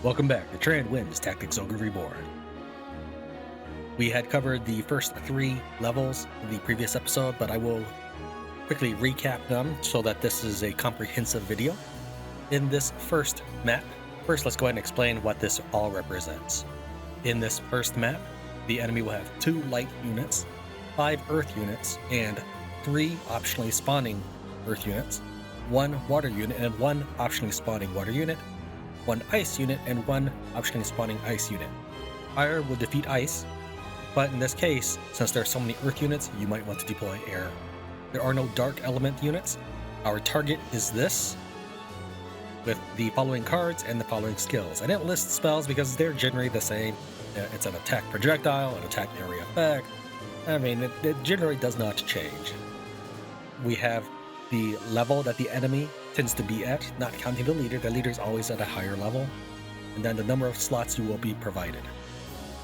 Welcome back to Tran Wins Tactics Ogre Reborn. We had covered the first 3 levels in the previous episode, but I will quickly recap them so that this is a comprehensive video. In this first map, first let's go ahead and explain what this all represents. In this first map, the enemy will have 2 light units, 5 earth units, and 3 optionally spawning earth units, 1 water unit and 1 optionally spawning water unit, 1 ice unit, and 1 optionally spawning ice unit. Fire will defeat ice, but in this case, since there are so many earth units, you might want to deploy air. There are no dark element units. Our target is this, with the following cards and the following skills. I didn't list spells because they're generally the same. It's an attack projectile, an attack area effect. I mean, it generally does not change. We have the level that the enemy tends to be at, not counting the leader. The leader is always at a higher level, and then the number of slots you will be provided.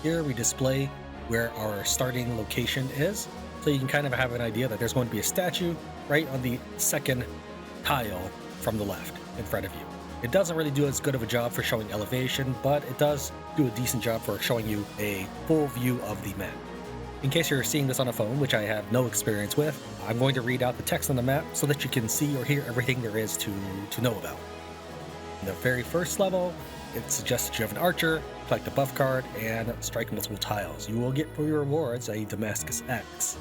Here we display where our starting location is, so you can kind of have an idea that there's going to be a statue right on the second tile from the left in front of you. It doesn't really do as good of a job for showing elevation, but it does do a decent job for showing you a full view of the map. In case you're seeing this on a phone, which I have no experience with, I'm going to read out the text on the map so that you can see or hear everything there is to know about. In the very first level, it suggests that you have an archer, collect a buff card, and strike multiple tiles. You will get for your rewards a Damascus Axe.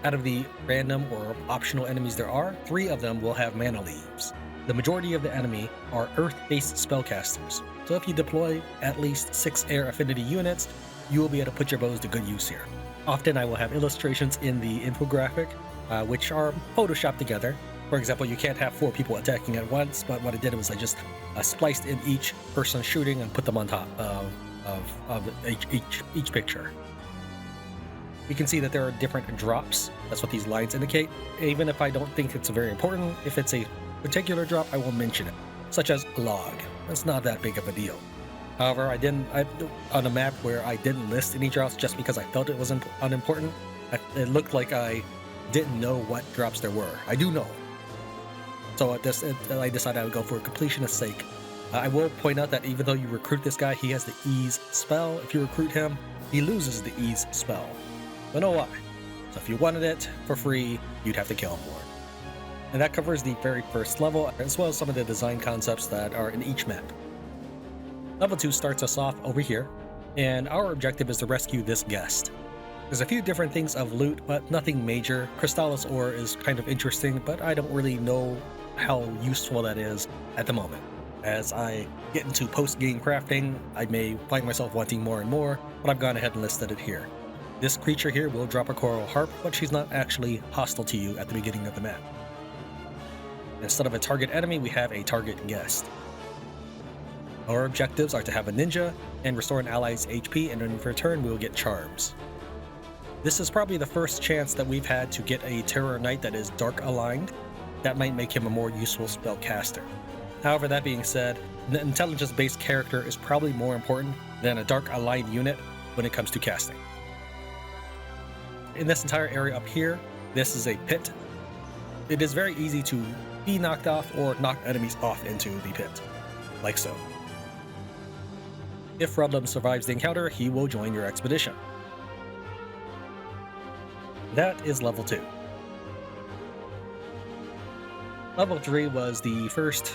Out of the random or optional enemies there are, 3 of them will have mana leaves. The majority of the enemy are earth-based spellcasters, so if you deploy at least 6 air affinity units, you will be able to put your bows to good use here. Often I will have illustrations in the infographic, which are photoshopped together. For example, you can't have 4 people attacking at once, but what I did was I just spliced in each person shooting and put them on top of each picture. You can see that there are different drops. That's what these lines indicate. Even if I don't think it's very important, if it's a particular drop, I will mention it, such as log. That's not that big of a deal. However, on a map where I didn't list any drops just because I felt it was unimportant, it looked like I didn't know what drops there were. I do know. So I decided I would go for completionist's sake. I will point out that even though you recruit this guy, he has the ease spell. If you recruit him, he loses the ease spell. Don't know why. So if you wanted it for free, you'd have to kill him for it. And that covers the very first level, as well as some of the design concepts that are in each map. Level 2 starts us off over here, and our objective is to rescue this guest. There's a few different things of loot, but nothing major. Crystallis ore is kind of interesting, but I don't really know how useful that is at the moment. As I get into post-game crafting, I may find myself wanting more and more, but I've gone ahead and listed it here. This creature here will drop a coral harp, but she's not actually hostile to you at the beginning of the map. Instead of a target enemy, we have a target guest. Our objectives are to have a ninja and restore an ally's HP, and in return we will get charms. This is probably the first chance that we've had to get a Terror Knight that is dark aligned. That might make him a more useful spellcaster. However, that being said, an intelligence-based character is probably more important than a dark aligned unit when it comes to casting. In this entire area up here, this is a pit. It is very easy to be knocked off or knock enemies off into the pit, like so. If Rudlam survives the encounter, he will join your expedition. That is level 2. Level 3 was the first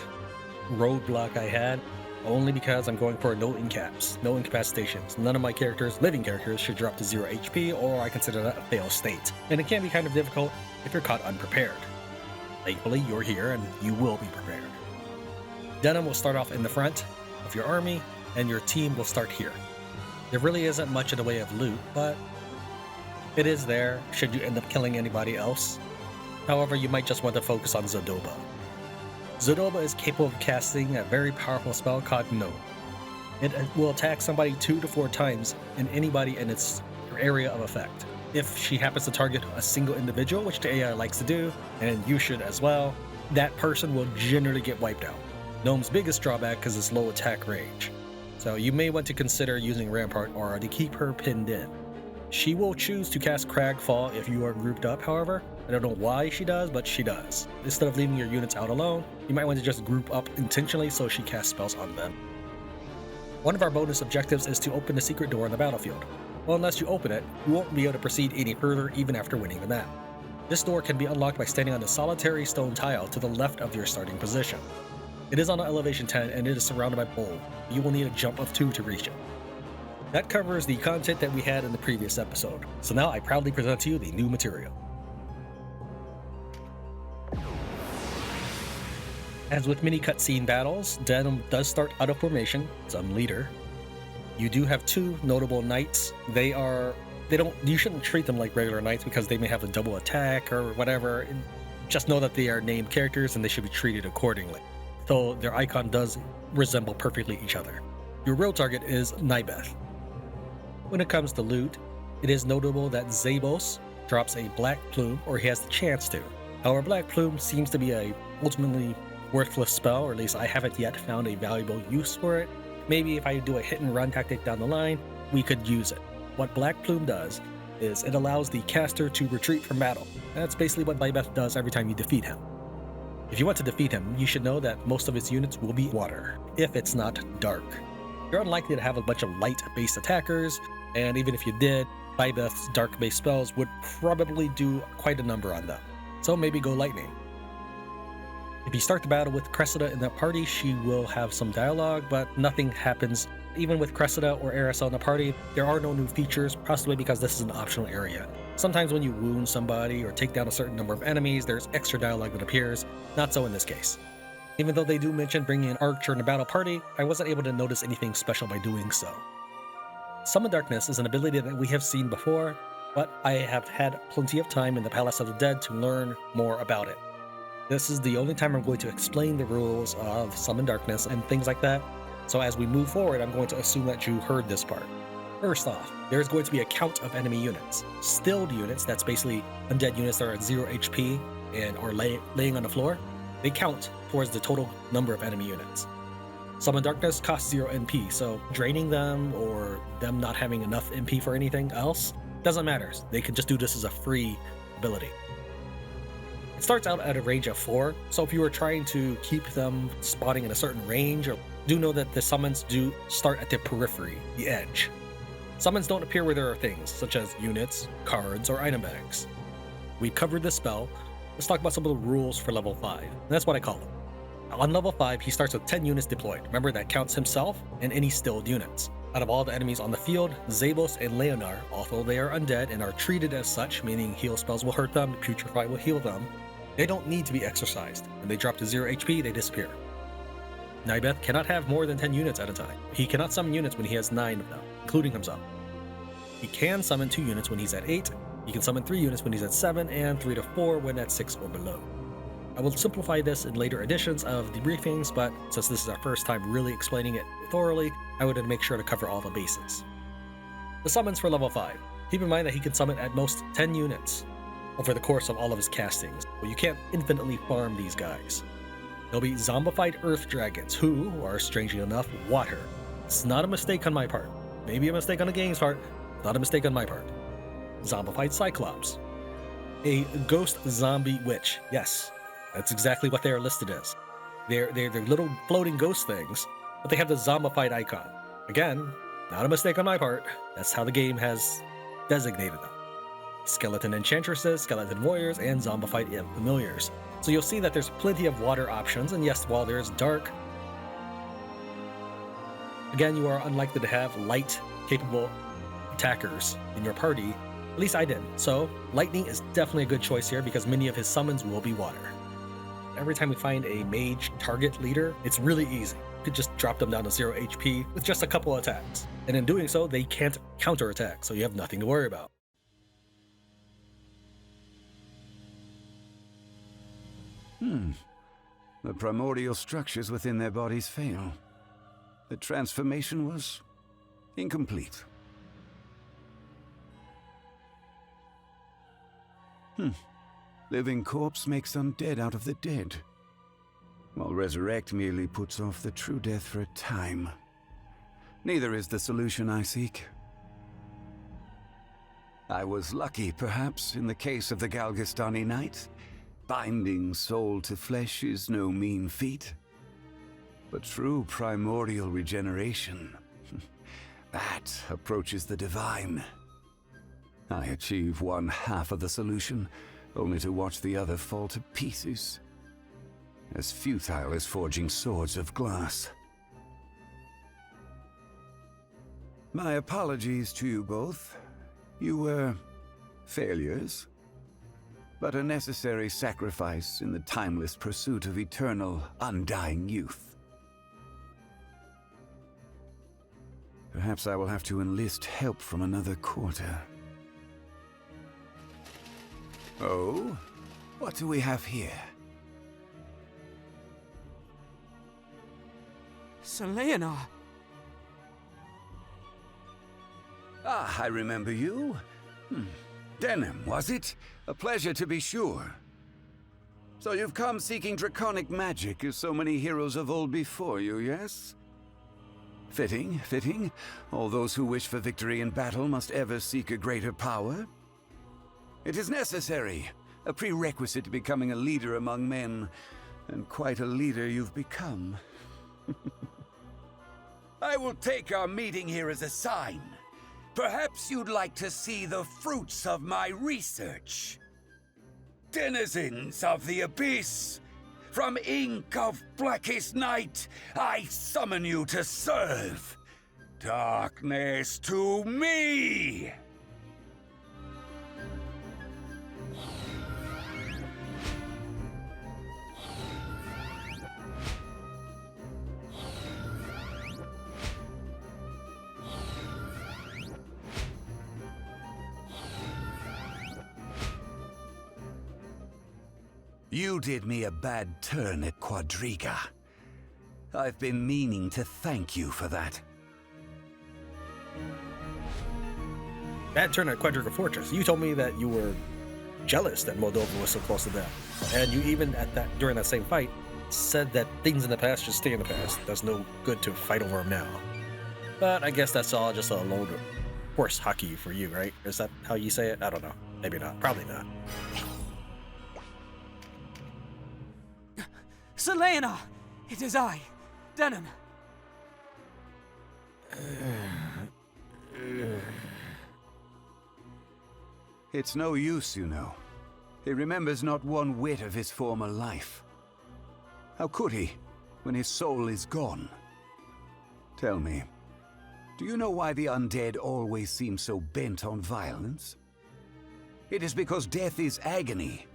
roadblock I had, only because I'm going for no incaps, no incapacitations. None of my characters, living characters, should drop to 0 HP, or I consider that a fail state. And it can be kind of difficult if you're caught unprepared. Thankfully, you're here and you will be prepared. Denam will start off in the front of your army, and your team will start here. There really isn't much in the way of loot, but it is there should you end up killing anybody else. However, you might just want to focus on Zodoba. Zodoba is capable of casting a very powerful spell called No. It will attack somebody 2 to 4 times and anybody in its area of effect. If she happens to target a single individual, which the AI likes to do, and you should as well, that person will generally get wiped out. Gnome's biggest drawback is its low attack range. So you may want to consider using Rampart Aura to keep her pinned in. She will choose to cast Cragfall if you are grouped up, however. I don't know why she does, but she does. Instead of leaving your units out alone, you might want to just group up intentionally so she casts spells on them. One of our bonus objectives is to open the secret door on the battlefield. Well, unless you open it, you won't be able to proceed any further even after winning the map. This door can be unlocked by standing on the solitary stone tile to the left of your starting position. It is on elevation 10 and it is surrounded by bold. You will need a jump of 2 to reach it. That covers the content that we had in the previous episode, so now I proudly present to you the new material. As with many cutscene battles, Denam does start out of formation, some leader. You do have 2 notable knights. You shouldn't treat them like regular knights because they may have a double attack or whatever. Just know that they are named characters and they should be treated accordingly. So their icon does resemble perfectly each other. Your real target is Nybeth. When it comes to loot, it is notable that Zabos drops a black plume, or he has the chance to. However, black plume seems to be a ultimately worthless spell, or at least I haven't yet found a valuable use for it. Maybe if I do a hit and run tactic down the line, we could use it. What black plume does is it allows the caster to retreat from battle. That's basically what Nybeth does every time you defeat him. If you want to defeat him, you should know that most of his units will be water, if it's not dark. You're unlikely to have a bunch of light-based attackers, and even if you did, Nybeth's dark-based spells would probably do quite a number on them. So maybe go lightning. If you start the battle with Cressida in that party, she will have some dialogue, but nothing happens. Even with Cressida or Arisa in the party, there are no new features, possibly because this is an optional area. Sometimes when you wound somebody or take down a certain number of enemies, there's extra dialogue that appears. Not so in this case. Even though they do mention bringing an archer in the battle party, I wasn't able to notice anything special by doing so. Summon Darkness is an ability that we have seen before, but I have had plenty of time in the Palace of the Dead to learn more about it. This is the only time I'm going to explain the rules of Summon Darkness and things like that, so as we move forward, I'm going to assume that you heard this part. First off, there's going to be a count of enemy units. Stilled units, that's basically undead units that are at 0 HP and are laying on the floor, they count towards the total number of enemy units. Summon Darkness costs 0 NP, so draining them or them not having enough NP for anything else doesn't matter. They can just do this as a free ability. It starts out at a range of 4, so if you were trying to keep them spawning in a certain range, do know that the summons do start at the periphery, the edge. Summons don't appear where there are things, such as units, cards, or item bags. We've covered this spell. Let's talk about some of the rules for level 5, and that's what I call them. On level 5, he starts with 10 units deployed. Remember, that counts himself and any stilled units. Out of all the enemies on the field, Zabos and Leonar, although they are undead and are treated as such, meaning heal spells will hurt them, Putrefy will heal them, they don't need to be exorcised. When they drop to 0 HP, they disappear. Nybeth cannot have more than 10 units at a time. He cannot summon units when he has 9 of them, including himself. He can summon 2 units when he's at 8, he can summon 3 units when he's at 7, and 3 to 4 when at 6 or below. I will simplify this in later editions of the briefings, but since this is our first time really explaining it thoroughly, I wanted to make sure to cover all the bases. The summons for level 5. Keep in mind that he can summon at most 10 units over the course of all of his castings, but you can't infinitely farm these guys. There'll be zombified earth dragons, who are, strangely enough, water. It's not a mistake on my part. Maybe a mistake on the game's part, not a mistake on my part. Zombified cyclops. A ghost zombie witch. Yes, that's exactly what they are listed as. They're little floating ghost things, but they have the zombified icon. Again, not a mistake on my part. That's how the game has designated them. Skeleton enchantresses, skeleton warriors, and zombified imp familiars. So you'll see that there's plenty of water options, and yes, while there's dark, again, you are unlikely to have light capable attackers in your party. At least I didn't. So lightning is definitely a good choice here because many of his summons will be water. Every time we find a mage target leader, it's really easy. You could just drop them down to 0 HP with just a couple attacks. And in doing so, they can't counterattack, so you have nothing to worry about. The primordial structures within their bodies fail. The transformation was incomplete. Living corpse makes undead out of the dead, while resurrect merely puts off the true death for a time. Neither is the solution I seek. I was lucky, perhaps, in the case of the Galgastani Knight. Binding soul to flesh is no mean feat, but true primordial regeneration That approaches the divine. I achieve one half of the solution, only to watch the other fall to pieces. As futile as forging swords of glass. My apologies to you both. You were failures, but a necessary sacrifice in the timeless pursuit of eternal, undying youth. Perhaps I will have to enlist help from another quarter. Oh? What do we have here? Selena! Ah, I remember you. Denam, was it? A pleasure to be sure. So you've come seeking draconic magic as so many heroes of old before you, yes? Fitting, fitting. All those who wish for victory in battle must ever seek a greater power. It is necessary, a prerequisite to becoming a leader among men, and quite a leader you've become. I will take our meeting here as a sign. Perhaps you'd like to see the fruits of my research. Denizens of the Abyss, from ink of blackest night, I summon you to serve. Darkness to me! You did me a bad turn at Quadriga. I've been meaning to thank you for that. Bad turn at Quadriga Fortress. You told me that you were jealous that Moldova was so close to death. And you even during that same fight said that things in the past should stay in the past. There's no good to fight over them now. But I guess that's all just a load of horse hockey for you, right? Is that how you say it? I don't know. Maybe not. Probably not. Selena! It is I, Denam. It's no use, you know. He remembers not one whit of his former life. How could he, when his soul is gone? Tell me, do you know why the undead always seem so bent on violence? It is because death is agony,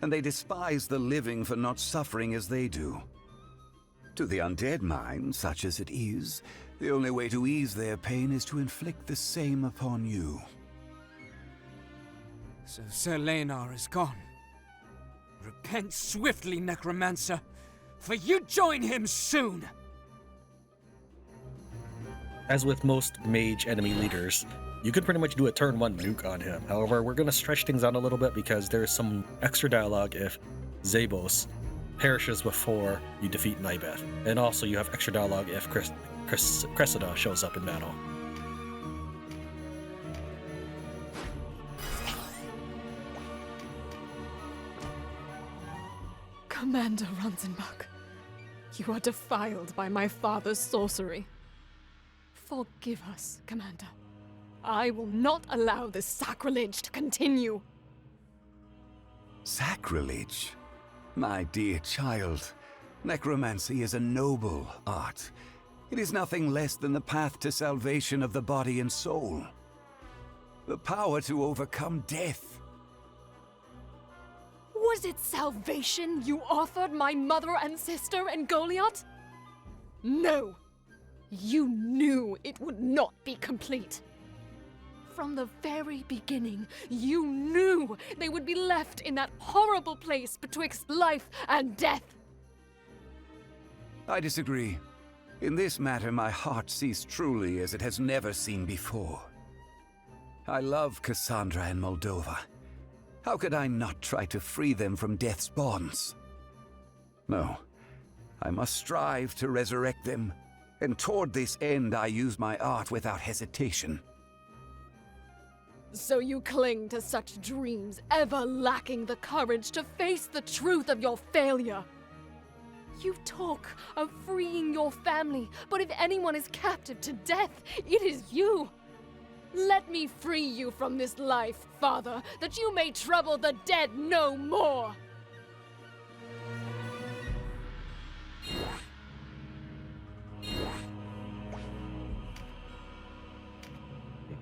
and they despise the living for not suffering as they do. To the undead mind, such as it is, the only way to ease their pain is to inflict the same upon you. So Sir Leonar is gone. Repent swiftly, Necromancer, for you join him soon! As with most mage enemy leaders, you could pretty much do a turn 1 nuke on him. However, we're going to stretch things out a little bit because there's some extra dialogue if Zabos perishes before you defeat Nybeth. And also you have extra dialogue if Cressida shows up in battle. Commander Ronsenbach, you are defiled by my father's sorcery. Forgive us, Commander. I will not allow this sacrilege to continue. Sacrilege? My dear child, necromancy is a noble art. It is nothing less than the path to salvation of the body and soul. The power to overcome death. Was it salvation you offered my mother and sister in Goliath? No. You knew it would not be complete. From the very beginning, you knew they would be left in that horrible place betwixt life and death. I disagree. In this matter, my heart sees truly as it has never seen before. I love Cassandra and Moldova. How could I not try to free them from death's bonds? No, I must strive to resurrect them, and toward this end I use my art without hesitation. So you cling to such dreams, ever lacking the courage to face the truth of your failure. You talk of freeing your family, but if anyone is captive to death, it is you. Let me free you from this life, Father, that you may trouble the dead no more.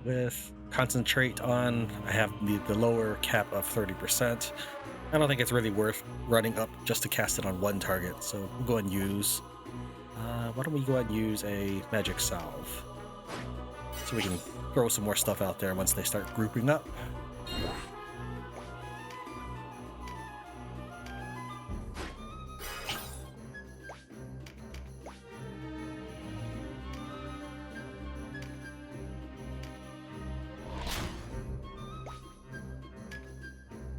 With concentrate on, I have the lower cap of 30%. I don't think it's really worth running up just to cast it on one target, so we'll go and use... why don't we go and use a magic salve? So we can throw some more stuff out there once they start grouping up.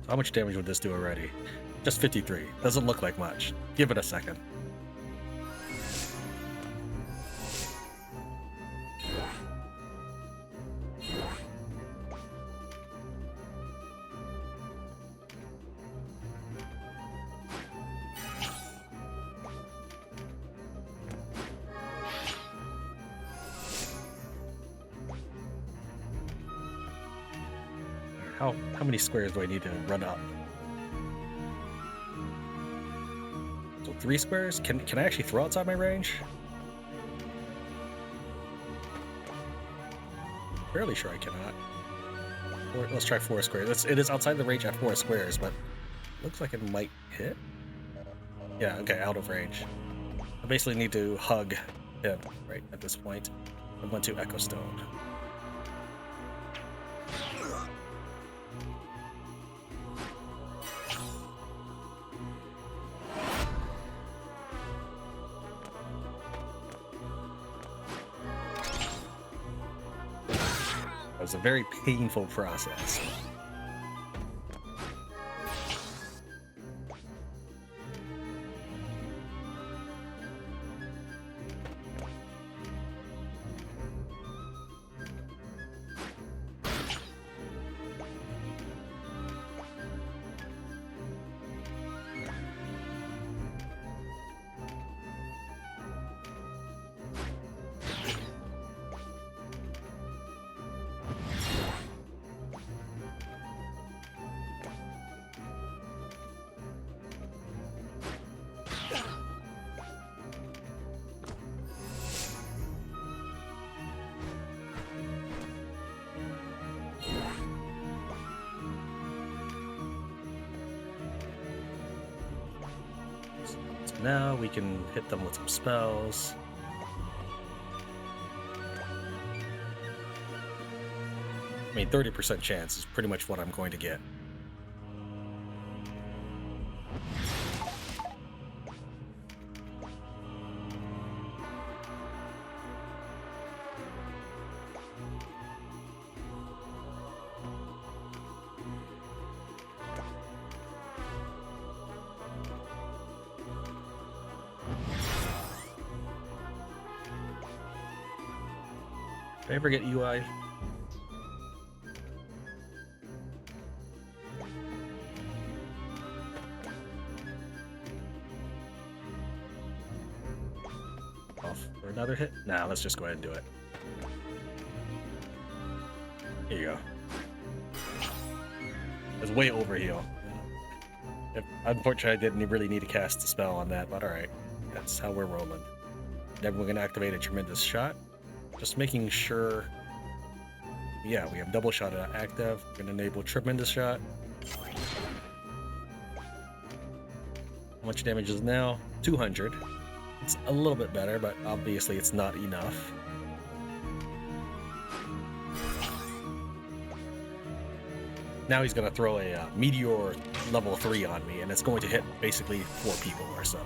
How much damage would this do already? Just 53. Doesn't look like much. Give it a second. How many squares do I need to run up? So 3 squares? Can I actually throw outside my range? Fairly sure I cannot. Let's try 4 squares. It is outside the range at 4 squares, but looks like it might hit. Yeah, okay, out of range. I basically need to hug him right at this point. I'm going to Echo Stone. It was a very painful process. Now we can hit them with some spells. I mean, 30% chance is pretty much what I'm going to get. Did I ever get UI? Off for another hit? Nah, let's just go ahead and do it. Here you go. It was way over heal. Unfortunately, I didn't really need to cast a spell on that, but alright. That's how we're rolling. Then we're going to activate a tremendous shot. Just making sure, yeah, we have double shot active. We're gonna enable tremendous shot. How much damage is now? 200. It's a little bit better, but obviously it's not enough. Now he's gonna throw a meteor level 3 on me, and it's going to hit basically 4 people or so.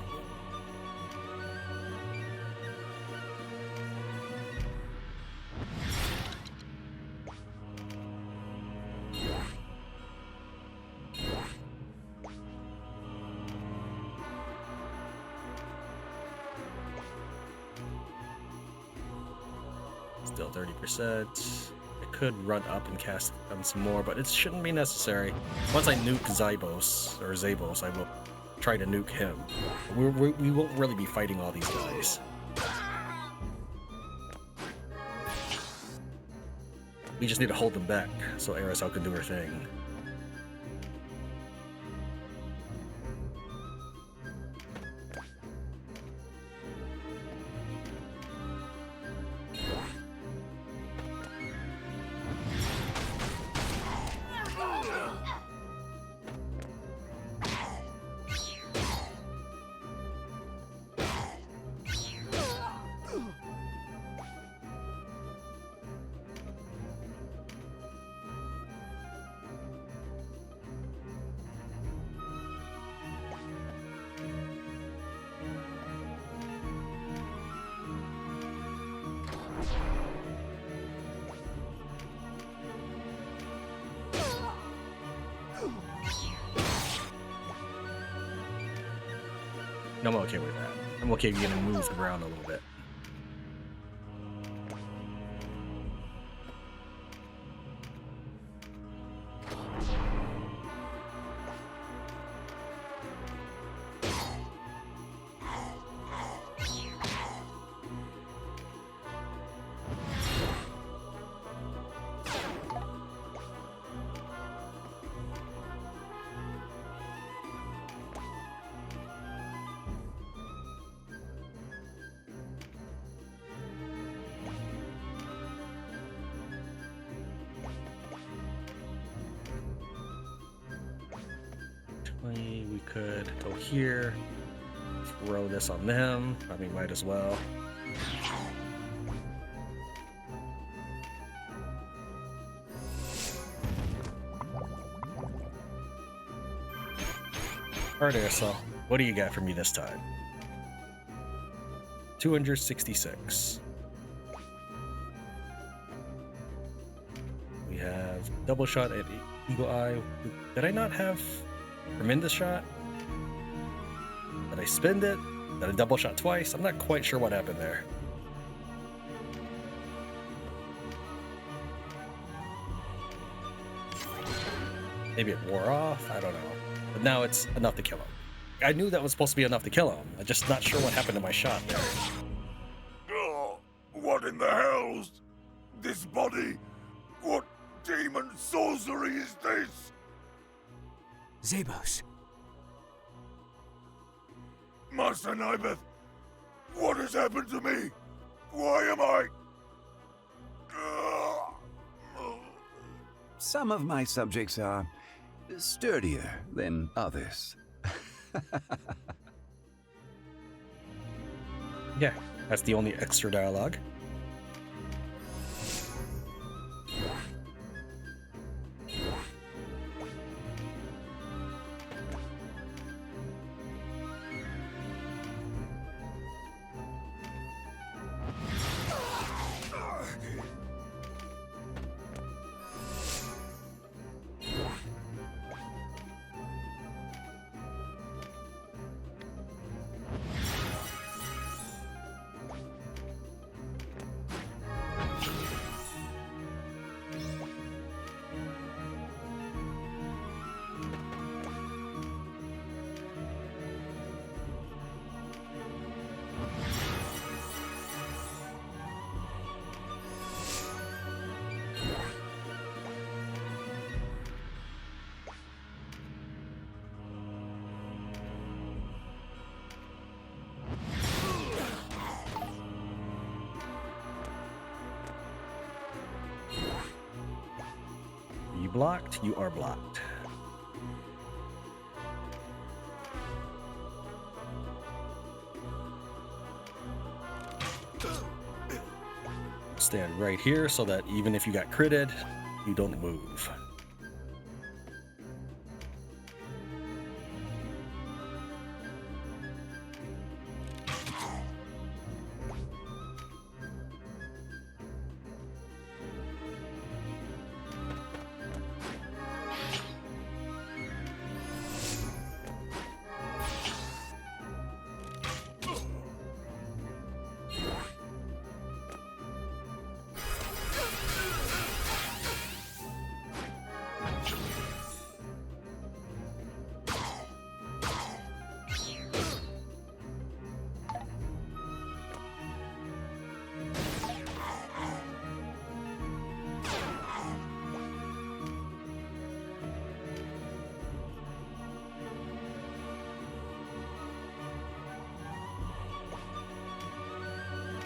Still 30%. I could run up and cast them some more, but it shouldn't be necessary. Once I nuke Zabos, I will try to nuke him. We won't really be fighting all these guys. We just need to hold them back so Aerosol can do her thing. I'm okay with that. I'm okay with getting moved around a little bit. We could go here, throw this on them. I mean, might as well. Alright, Aerosol, what do you got for me this time? 266. We have double shot at Eagle Eye. Did I not have tremendous shot? Did I spend it? Did I double shot twice? I'm not quite sure what happened there. Maybe it wore off? I don't know. But now it's enough to kill him. I knew that was supposed to be enough to kill him. I'm just not sure what happened to my shot there. Oh, what in the hells? This body? What demon sorcery is this? Zabos. Master Nybeth, what has happened to me? Why am I... Some of my subjects are sturdier than others. Yeah, that's the only extra dialogue. You blocked, you are blocked. Stand right here so that even if you got critted, you don't move.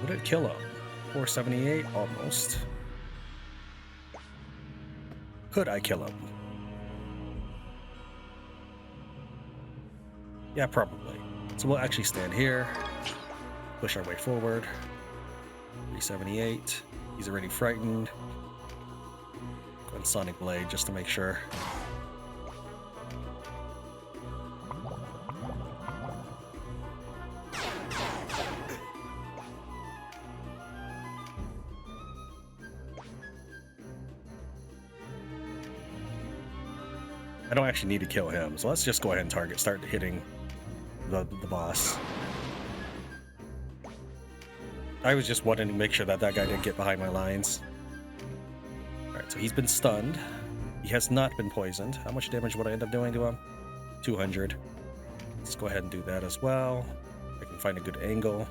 Would it kill him? 478, almost. Could I kill him? Yeah, probably. So we'll actually stand here, push our way forward. 378. He's already frightened. Go and Sonic Blade just to make sure. I don't actually need to kill him, so let's just go ahead and start hitting the boss. I was just wanting to make sure that that guy didn't get behind my lines. Alright, so he's been stunned. He has not been poisoned. How much damage would I end up doing to him? 200. Let's go ahead and do that as well. I can find a good angle.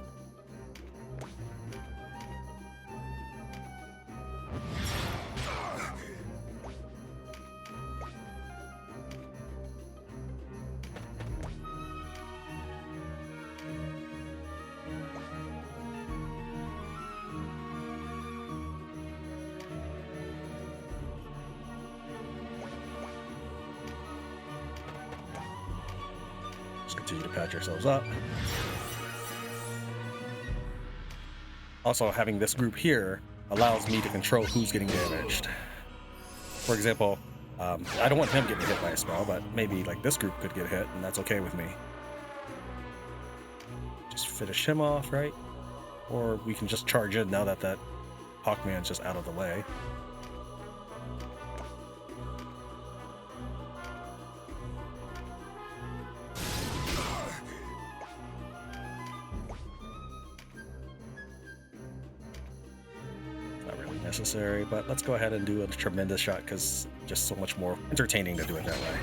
Continue to patch ourselves up. Also, having this group here allows me to control who's getting damaged. For example, I don't want him getting hit by a spell, but maybe like this group could get hit, and that's okay with me. Just finish him off, right? Or we can just charge in now that that Hawkman's just out of the way. Necessary, but let's go ahead and do a tremendous shot because just so much more entertaining to do it that way.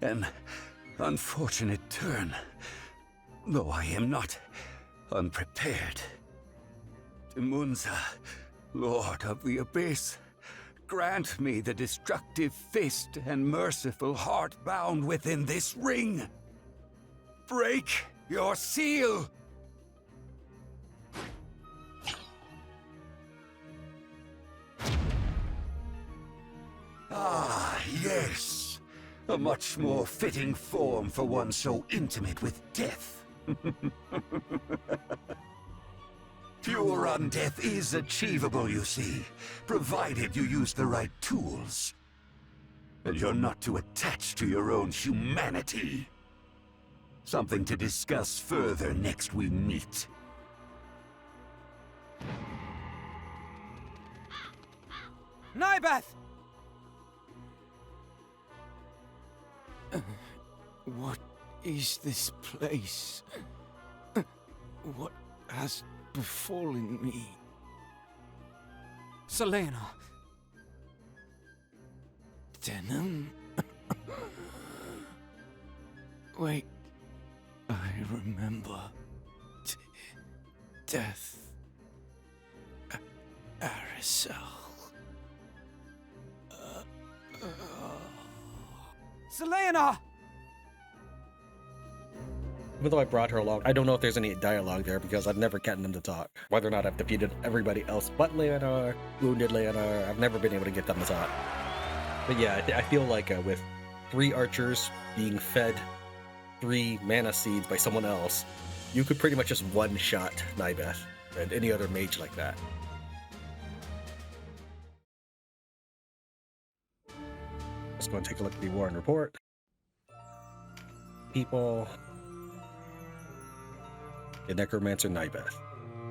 An unfortunate turn, though I am not unprepared. Munza, Lord of the Abyss, grant me the destructive fist and merciful heart bound within this ring. Break your seal! Ah, yes. A much more fitting form for one so intimate with death. Pure undeath is achievable, you see, provided you use the right tools. And you're not too attached to your own humanity. Something to discuss further next we meet. Nybeth! What is this place? What has befallen me? Selena. Denam? Wait. I remember death. Arisel. Selena! Even though I brought her along, I don't know if there's any dialogue there because I've never gotten them to talk. Whether or not I've defeated everybody else but Leonor, wounded Leonor, I've never been able to get them to talk. But yeah, I feel like with 3 archers being fed 3 mana seeds by someone else, you could pretty much just one-shot Nybeth and any other mage like that. Let's go and take a look at the Warren report. People. The Necromancer Nybeth.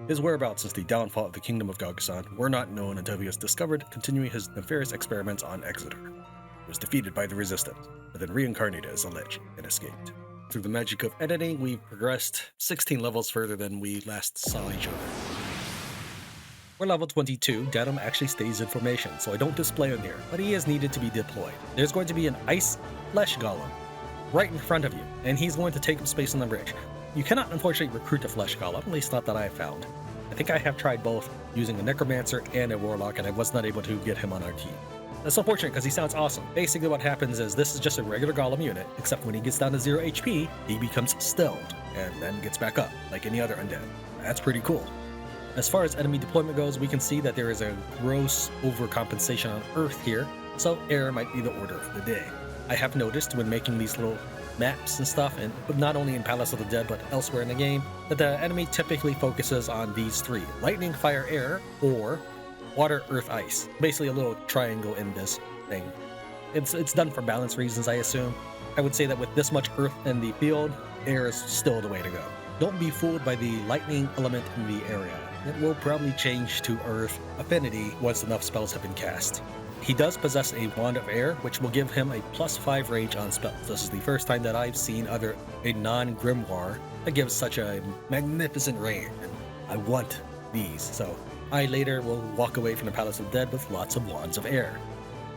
His whereabouts since the downfall of the Kingdom of Gogson were not known until he was discovered continuing his nefarious experiments on Exeter. He was defeated by the Resistance, but then reincarnated as a lich and escaped. Through the magic of editing, we've progressed 16 levels further than we last saw each other. We're level 22, Denam actually stays in formation, so I don't display him here, but he is needed to be deployed. There's going to be an ice flesh golem right in front of you, and he's going to take up space on the bridge. You cannot unfortunately recruit a flesh golem, at least not that I have found. I think I have tried both using a necromancer and a warlock, and I was not able to get him on our team. That's unfortunate because he sounds awesome. Basically what happens is this is just a regular golem unit, except when he gets down to 0 HP, he becomes stilled, and then gets back up, like any other undead. That's pretty cool. As far as enemy deployment goes, we can see that there is a gross overcompensation on Earth here, so air might be the order of the day. I have noticed when making these little maps and stuff, and not only in Palace of the Dead but elsewhere in the game, that the enemy typically focuses on these three: lightning, fire, air, or water, earth, ice. Basically a little triangle in this thing. It's done for balance reasons, I assume. I would say that with this much earth in the field, air is still the way to go. Don't be fooled by the lightning element in the area. It will probably change to earth affinity once enough spells have been cast. He does possess a Wand of Air, which will give him a +5 range on spells. This is the first time that I've seen a non-grimoire that gives such a magnificent range. I want these, so I later will walk away from the Palace of the Dead with lots of Wands of Air.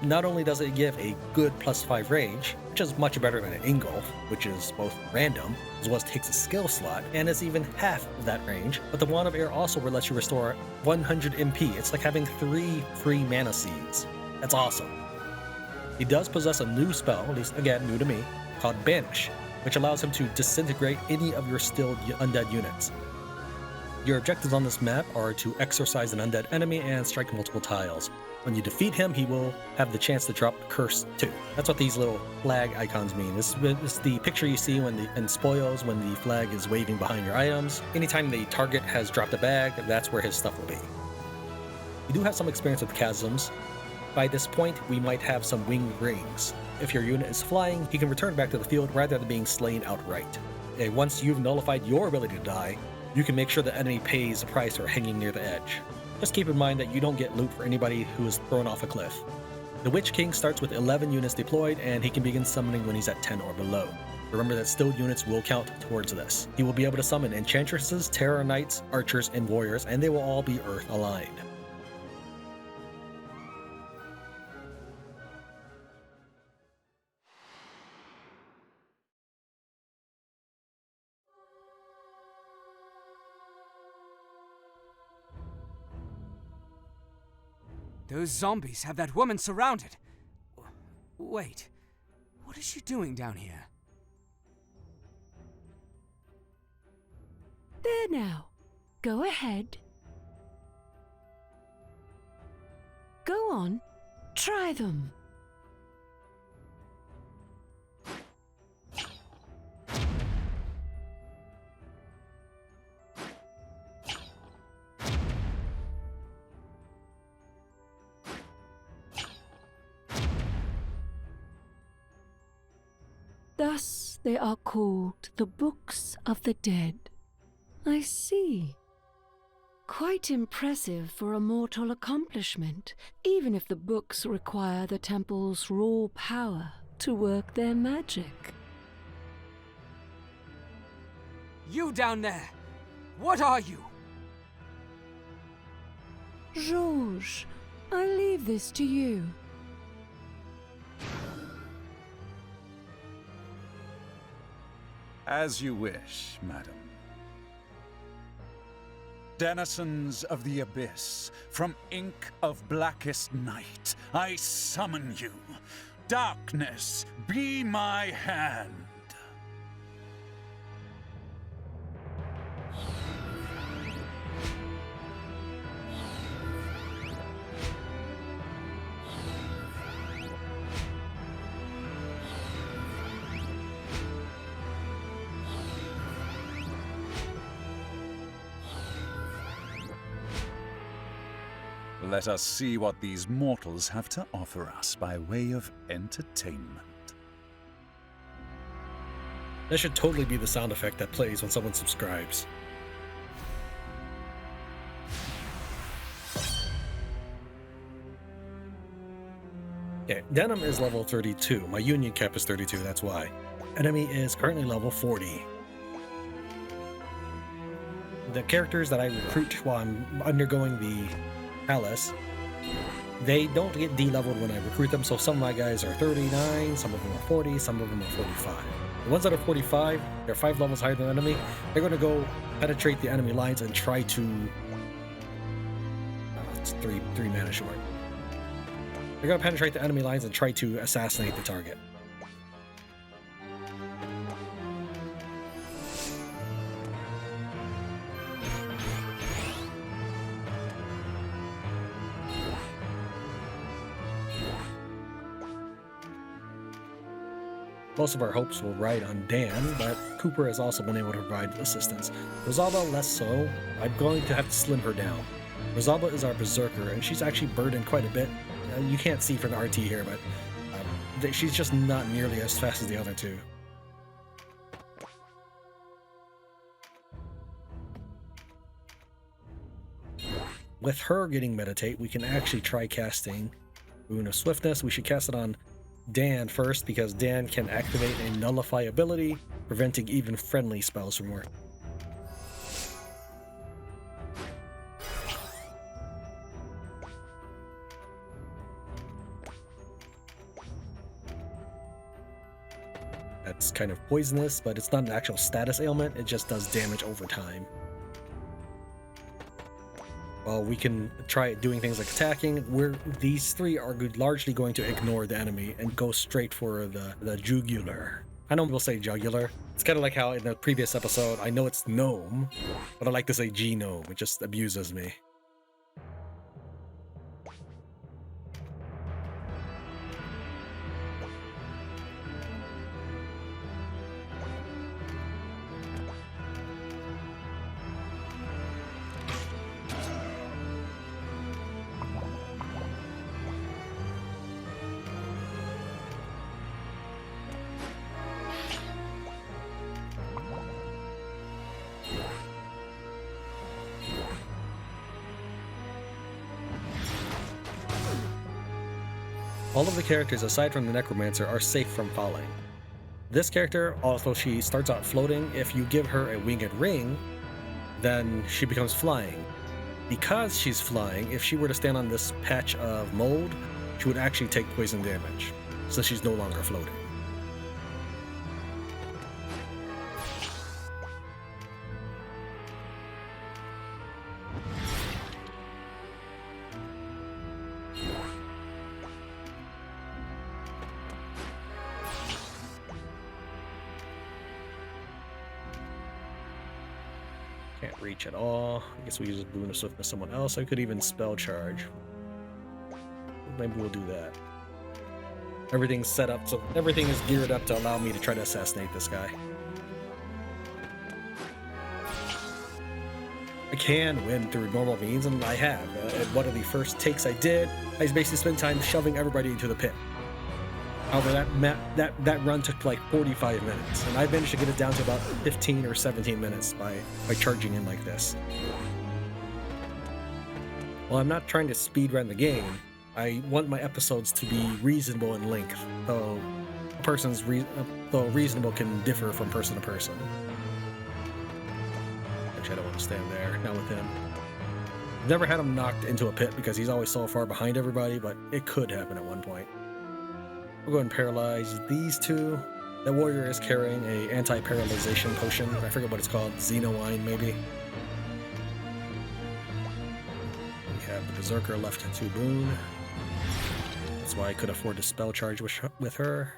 Not only does it give a good +5 range, which is much better than an Engulf, which is both random, as well as takes a skill slot, and is even half of that range, but the Wand of Air also will let you restore 100 MP. It's like having 3 free mana seeds. That's awesome. He does possess a new spell, at least again new to me, called Banish, which allows him to disintegrate any of your stilled undead units. Your objectives on this map are to exorcise an undead enemy and strike multiple tiles. When you defeat him, he will have the chance to drop Curse 2. That's what these little flag icons mean. This is the picture you see in spoils when the flag is waving behind your items. Anytime the target has dropped a bag, that's where his stuff will be. You do have some experience with chasms. By this point, we might have some winged rings. If your unit is flying, he can return back to the field rather than being slain outright. And once you've nullified your ability to die, you can make sure the enemy pays a price for hanging near the edge. Just keep in mind that you don't get loot for anybody who is thrown off a cliff. The Witch King starts with 11 units deployed, and he can begin summoning when he's at 10 or below. Remember that stilled units will count towards this. He will be able to summon Enchantresses, Terror Knights, Archers, and Warriors, and they will all be Earth aligned. Those zombies have that woman surrounded. Wait, what is she doing down here? There now. Go ahead. Go on. Try them. Thus they are called the Books of the Dead. I see. Quite impressive for a mortal accomplishment, even if the books require the temple's raw power to work their magic. You down there! What are you? Georges, I leave this to you. As you wish, madam. Denizens of the Abyss, from ink of blackest night, I summon you. Darkness, be my hand. Let us see what these mortals have to offer us by way of entertainment. That should totally be the sound effect that plays when someone subscribes. Okay, Denam is level 32. My union cap is 32, that's why. Enemy is currently level 40. The characters that I recruit while I'm undergoing the Palace, they don't get de-leveled when I recruit them, so some of my guys are 39, some of them are 40, some of them are 45. The ones that are 45, they're 5 levels higher than the enemy, they're going to go penetrate the enemy lines and try to... it's 3 mana short. They're going to penetrate the enemy lines and try to assassinate the target. Most of our hopes will ride on Dan, but Cooper has also been able to provide assistance. Rosalba less so. I'm going to have to slim her down. Rosalba is our berserker, and she's actually burdened quite a bit. You can't see from the RT here, but she's just not nearly as fast as the other two. With her getting Meditate, we can actually try casting Boon of Swiftness. We should cast it on Dan first, because Dan can activate a nullify ability, preventing even friendly spells from working. That's kind of poisonous, but it's not an actual status ailment, it just does damage over time. Well, we can try doing things like attacking. These three are largely going to ignore the enemy and go straight for the jugular. I know people say jugular. It's kind of like how in the previous episode, I know it's gnome, but I like to say genome. It just abuses me. All of the characters aside from the Necromancer are safe from falling. This character, although she starts out floating, if you give her a winged ring, then she becomes flying. Because she's flying, if she were to stand on this patch of mold, she would actually take poison damage, so she's no longer floating. Can't reach at all. I guess we use Boon of Swiftness someone else. I could even spell charge. Maybe we'll do that. Everything's set up, so everything is geared up to allow me to try to assassinate this guy. I can win through normal means, and I have. At one of the first takes I did, I basically spent time shoving everybody into the pit. However, that run took like 45 minutes, and I managed to get it down to about 15 or 17 minutes by charging in like this. Well, I'm not trying to speedrun the game. I want my episodes to be reasonable in length, though reasonable can differ from person to person. Actually, I don't want to stand there, not with him. I've never had him knocked into a pit because he's always so far behind everybody, but it could happen at one point. We'll go ahead and paralyze these two. That warrior is carrying a anti-paralyzation potion. I forget what it's called. Xenowine, maybe. We have the Berserker left to Boon. That's why I could afford to spell charge with her.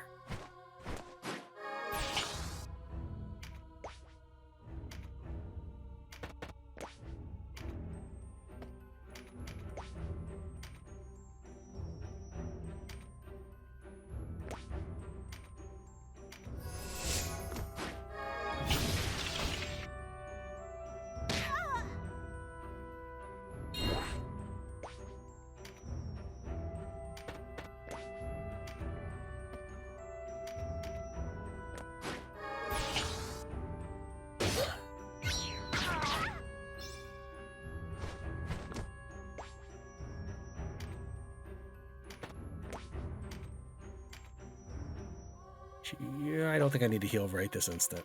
Yeah, I don't think I need to heal right this instant.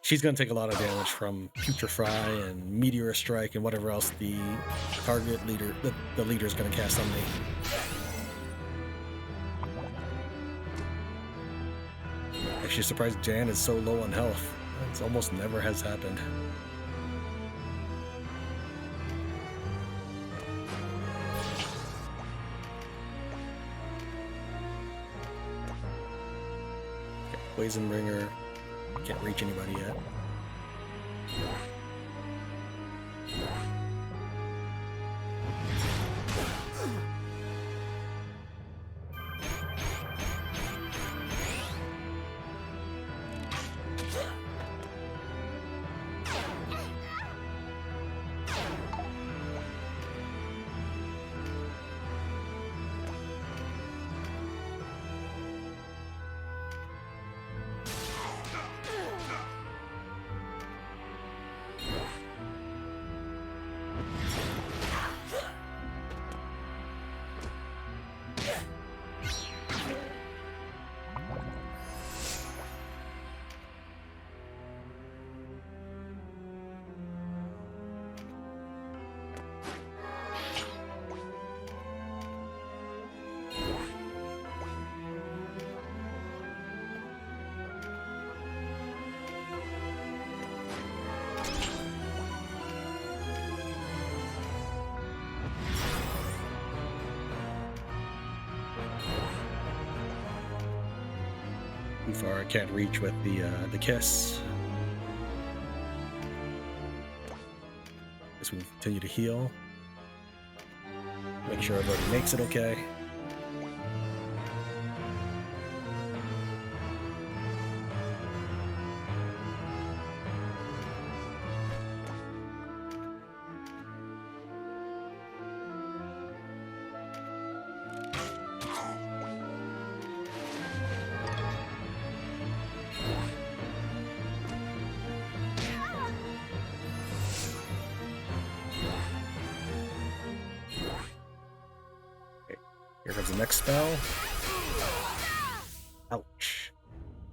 She's going to take a lot of damage from Putrefy and Meteor Strike and whatever else the target leader, the leader is going to cast on me. Actually surprised Jan is so low on health. It almost never has happened. Poison Bringer. Can't reach anybody yet. Too far, I can't reach with the kiss. Guess we can continue to heal. Make sure everybody makes it okay. Here comes the next spell. Ouch.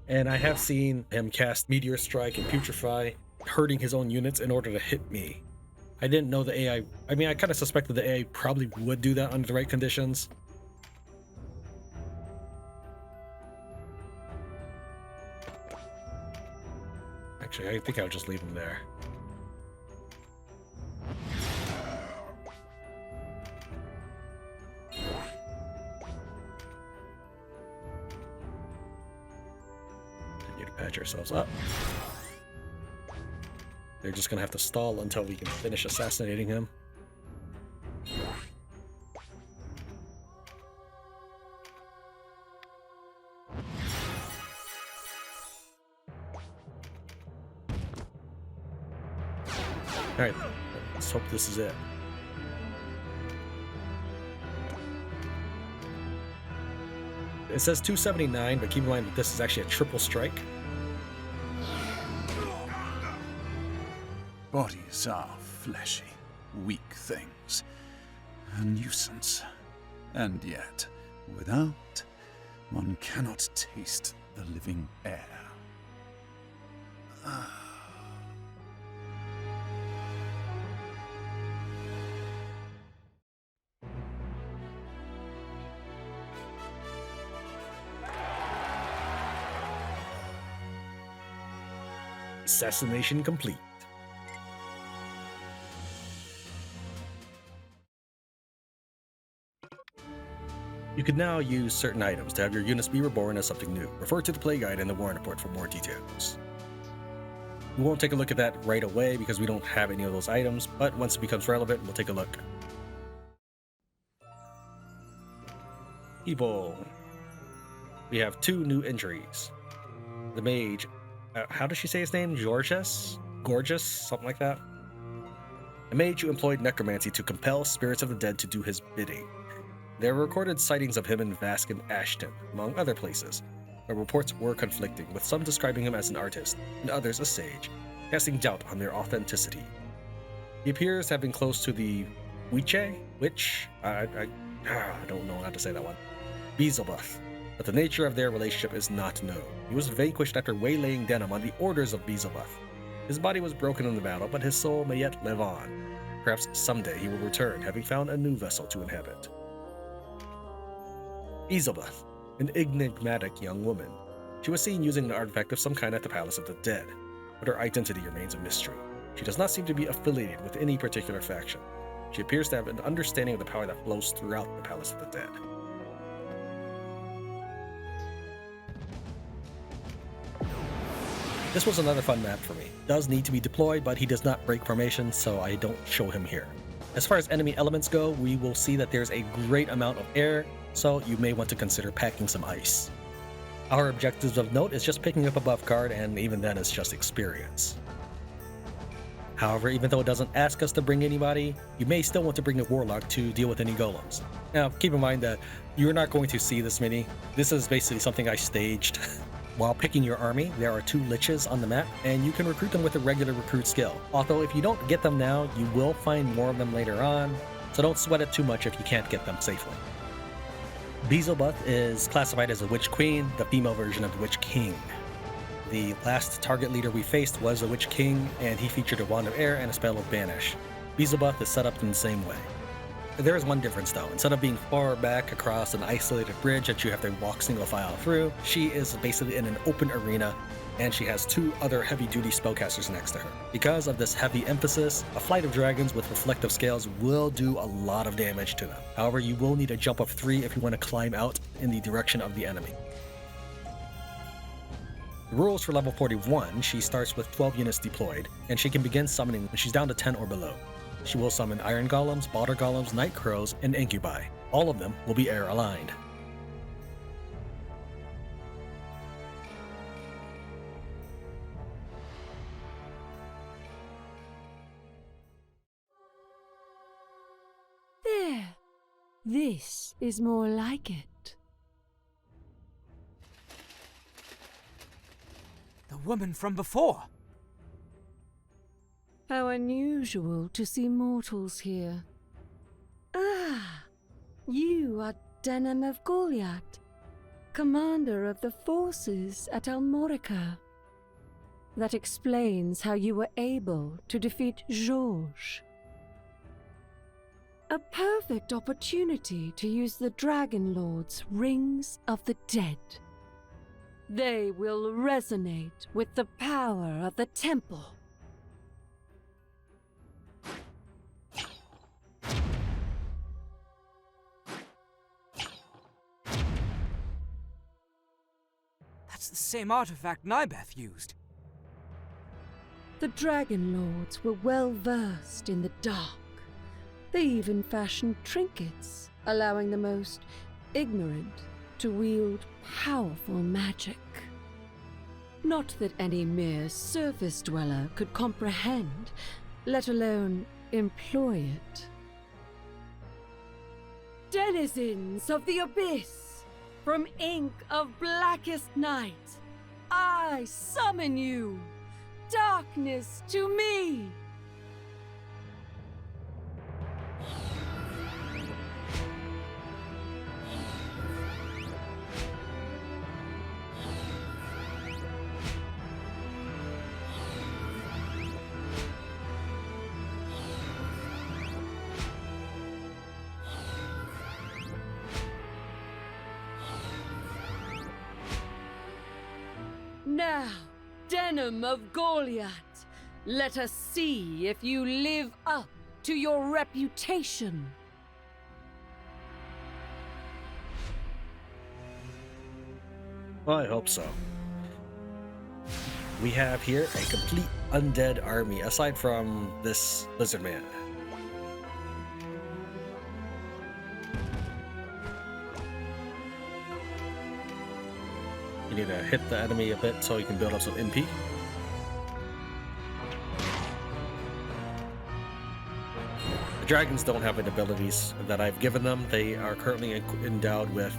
And I have seen him cast Meteor Strike and Putrefy, hurting his own units in order to hit me. I didn't know the AI... I mean, I kind of suspected the AI probably would do that under the right conditions. Actually, I think I'll just leave him there. Patch ourselves up. They're just gonna have to stall until we can finish assassinating him. Alright, let's hope this is it. It says 279, but keep in mind that this is actually a triple strike. Bodies are fleshy, weak things. A nuisance. And yet, without, one cannot taste the living air. Assassination complete. You can now use certain items to have your units be reborn as something new. Refer to the play guide and the warrant report for more details. We won't take a look at that right away because we don't have any of those items, but once it becomes relevant, we'll take a look. Evil. We have 2 new injuries. The mage, how does she say his name? Gorgeous? Something like that. A mage who employed necromancy to compel spirits of the dead to do his bidding. There were recorded sightings of him in Vaskin Ashton, among other places, but reports were conflicting, with some describing him as an artist and others a sage, casting doubt on their authenticity. He appears to have been close to the witch? I don't know how to say that one. Beelzebub, but the nature of their relationship is not known. He was vanquished after waylaying Denam on the orders of Beelzebub. His body was broken in the battle, but his soul may yet live on. Perhaps someday he will return, having found a new vessel to inhabit. Beelzebub, an enigmatic young woman. She was seen using an artifact of some kind at the Palace of the Dead, but her identity remains a mystery. She does not seem to be affiliated with any particular faction. She appears to have an understanding of the power that flows throughout the Palace of the Dead. This was another fun map for me. Does need to be deployed, but he does not break formation, so I don't show him here. As far as enemy elements go, we will see that there's a great amount of air, so you may want to consider packing some ice. Our objectives of note is just picking up a buff card, and even then it's just experience. However, even though it doesn't ask us to bring anybody, you may still want to bring a warlock to deal with any golems. Now, keep in mind that you're not going to see this many. This is basically something I staged. While picking your army, there are 2 liches on the map, and you can recruit them with a regular recruit skill. Although if you don't get them now, you will find more of them later on, so don't sweat it too much if you can't get them safely. Beelzebub is classified as a Witch Queen, the female version of the Witch King. The last target leader we faced was a Witch King, and he featured a Wand of Air and a spell of Banish. Beelzebub is set up in the same way. There is one difference though. Instead of being far back across an isolated bridge that you have to walk single file through, she is basically in an open arena, and she has 2 other heavy-duty spellcasters next to her. Because of this heavy emphasis, a flight of dragons with reflective scales will do a lot of damage to them. However, you will need a jump of 3 if you want to climb out in the direction of the enemy. The rules for level 41, she starts with 12 units deployed, and she can begin summoning when she's down to 10 or below. She will summon Iron Golems, Balder Golems, Night Crows, and Incubi. All of them will be air aligned. There. This is more like it. The woman from before. How unusual to see mortals here. Ah, you are Denam of Goliath, commander of the forces at Almorica. That explains how you were able to defeat Georges. A perfect opportunity to use the Dragon Lord's Rings of the Dead. They will resonate with the power of the temple. That's the same artifact Nybeth used. The Dragon Lords were well versed in the dark. They even fashioned trinkets, allowing the most ignorant to wield powerful magic. Not that any mere surface dweller could comprehend, let alone employ it. Denizens of the Abyss, from ink of blackest night, I summon you, darkness to me! Now, Denam of Goliath, let us see if you live up to your reputation. Well, I hope so. We have here a complete undead army, aside from this lizard man. You need to hit the enemy a bit so you can build up some MP. The dragons don't have any abilities that I've given them. They are currently endowed with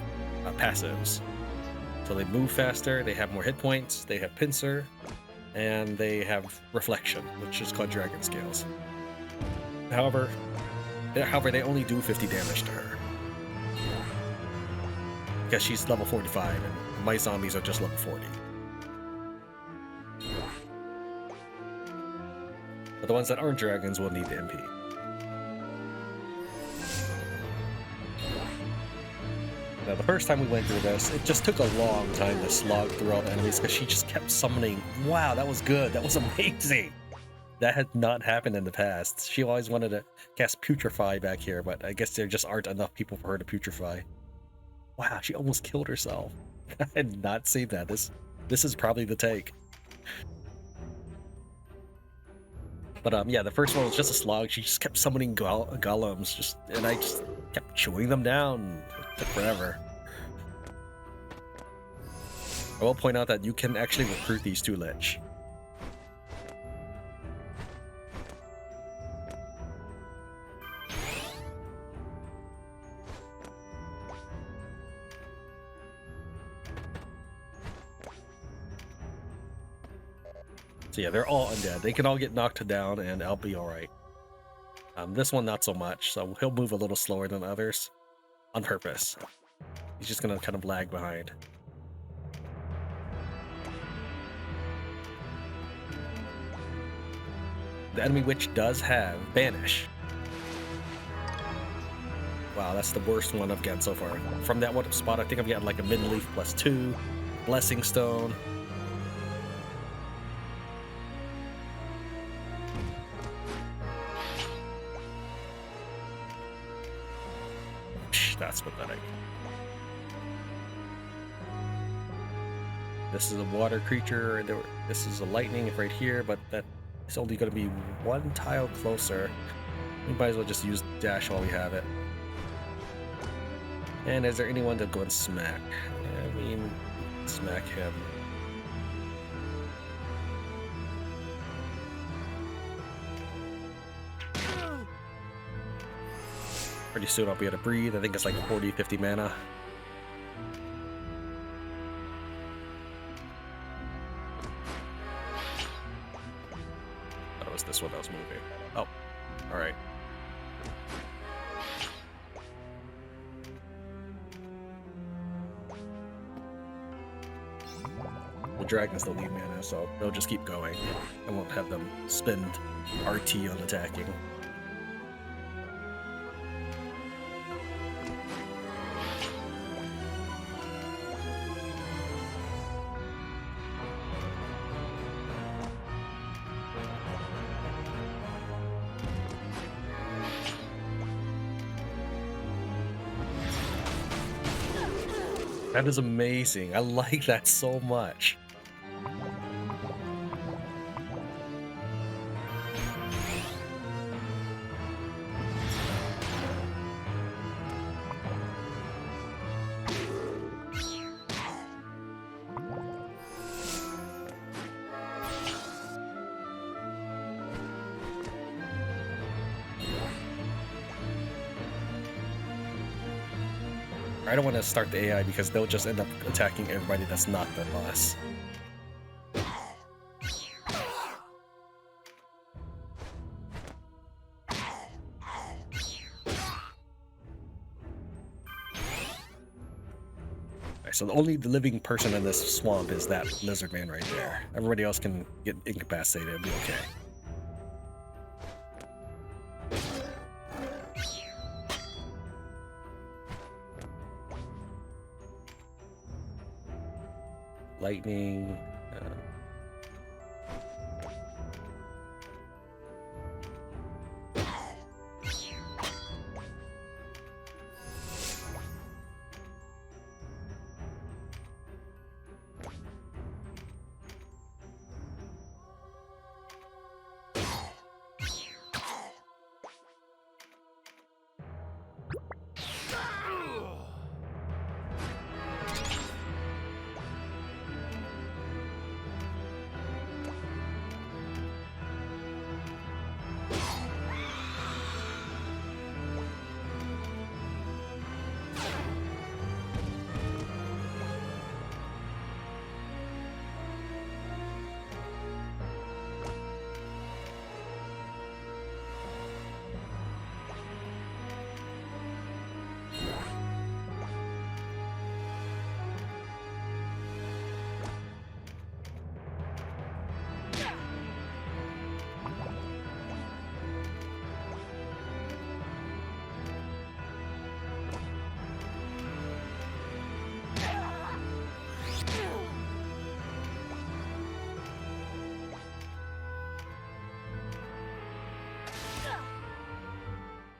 passives. So they move faster, they have more hit points, they have pincer, and they have reflection, which is called dragon scales. However, they only do 50 damage to her. Because she's level 45, and my zombies are just level 40. But the ones that aren't dragons will need the MP. Now, the first time we went through this, it just took a long time to slog through all the enemies because she just kept summoning. Wow, that was good. That was amazing. That had not happened in the past. She always wanted to cast Putrefy back here, but I guess there just aren't enough people for her to Putrefy. Wow, she almost killed herself. I had not seen that. This is probably the take. But yeah, the first one was just a slog. She just kept summoning golems, and I just kept chewing them down. It took forever. I will point out that you can actually recruit these two lich. So yeah, they're all undead. They can all get knocked down and I'll be alright. This one not so much, so he'll move a little slower than others. On purpose. He's just gonna kind of lag behind. The enemy witch does have Banish. Wow, that's the worst one I've gotten so far. From that one spot, I think I've gotten like a Midleaf +2, Blessing Stone. That's pathetic. This is a water creature. This is a lightning right here, but that is only going to be one tile closer. We might as well just use dash while we have it. And is there anyone to go and smack? I mean, smack him. Pretty soon I'll be able to breathe. I think it's like 40, 50 mana. That was this one that was moving. Oh, alright. The dragon's the lead mana, so they'll just keep going. I won't have them spend RT on attacking. That is amazing. I like that so much. I don't want to start the AI because they'll just end up attacking everybody that's not the boss. Alright, so the only living person in this swamp is that lizard man right there. Everybody else can get incapacitated and be okay. Lightning.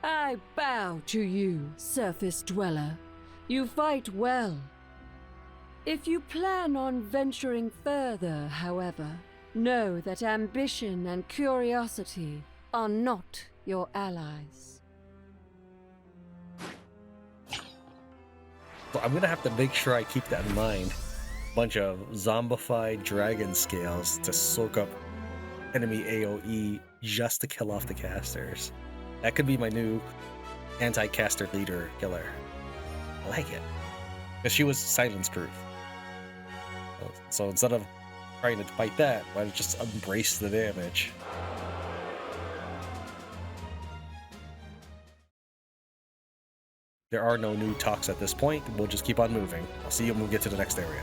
I bow to you, surface dweller. You fight well. If you plan on venturing further, however, Know that ambition and curiosity are not your allies. So I'm gonna have to make sure I keep that in mind. Bunch of zombified dragon scales to soak up enemy AoE just to kill off the casters. That could be my new anti-caster leader killer. I like it. Because she was silence proof. So instead of trying to fight that, why not just embrace the damage? There are no new talks at this point. We'll just keep on moving. I'll see you when we get to the next area.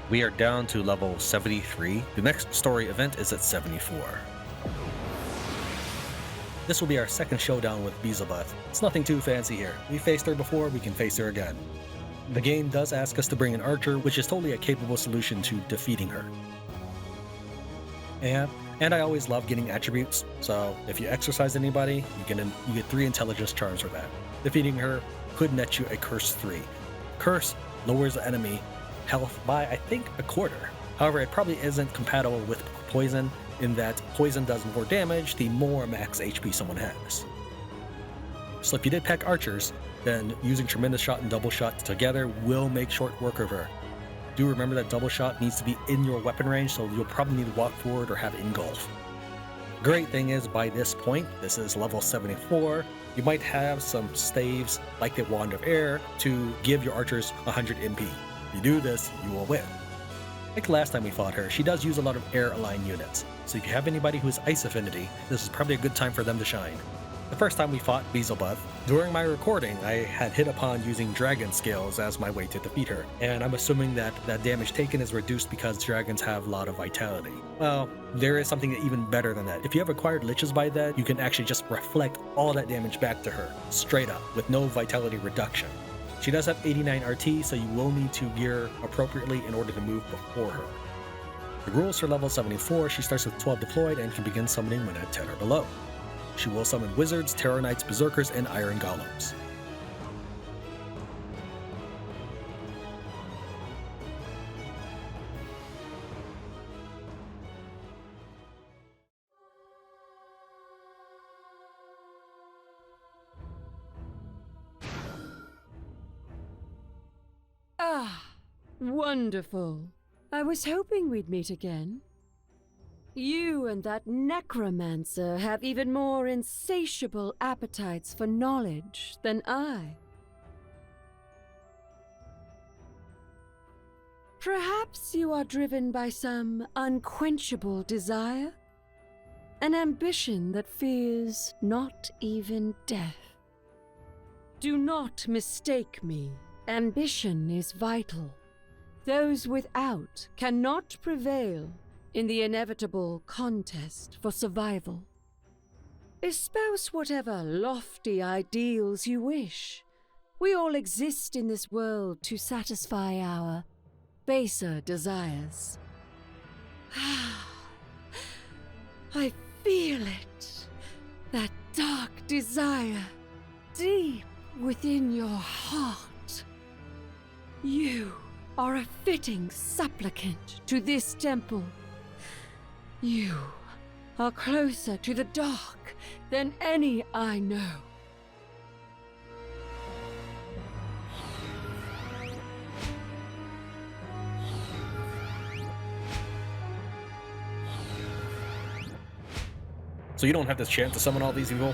We are down to level 73. The next story event is at 74. This will be our second showdown with Beelzebeth. It's nothing too fancy here. We faced her before, we can face her again. The game does ask us to bring an archer, which is totally a capable solution to defeating her. And I always love getting attributes, so if you exercise anybody, you get 3 intelligence charms for that. Defeating her could net you a Curse 3. Curse lowers the enemy health by, I think, a quarter. However, it probably isn't compatible with poison, in that poison does more damage the more max HP someone has. So if you did pack archers, then using Tremendous Shot and Double Shot together will make short work of her. Do remember that Double Shot needs to be in your weapon range, so you'll probably need to walk forward or have Engulf. Great thing is, by this point, this is level 74, you might have some staves like the Wand of Air to give your archers 100 MP. If you do this, you will win. Like last time we fought her, she does use a lot of air-aligned units, so if you have anybody who has Ice Affinity, this is probably a good time for them to shine. The first time we fought Beelzebeth, during my recording, I had hit upon using dragon scales as my way to defeat her, and I'm assuming that damage taken is reduced because dragons have a lot of vitality. Well, there is something even better than that. If you have acquired liches by that, you can actually just reflect all that damage back to her, straight up, with no vitality reduction. She does have 89 RT, so you will need to gear appropriately in order to move before her. The rules for level 74, she starts with 12 deployed and can begin summoning when at 10 or below. She will summon wizards, terror knights, berserkers, and iron golems. Ah, wonderful. I was hoping we'd meet again. You and that necromancer have even more insatiable appetites for knowledge than I. Perhaps you are driven by some unquenchable desire? An ambition that fears not even death. Do not mistake me. Ambition is vital. Those without cannot prevail in the inevitable contest for survival. Espouse whatever lofty ideals you wish. We all exist in this world to satisfy our baser desires. I feel it. That dark desire deep within your heart. You are a fitting supplicant to this temple. You are closer to the dark than any I know. So you don't have this chance to summon all these evil?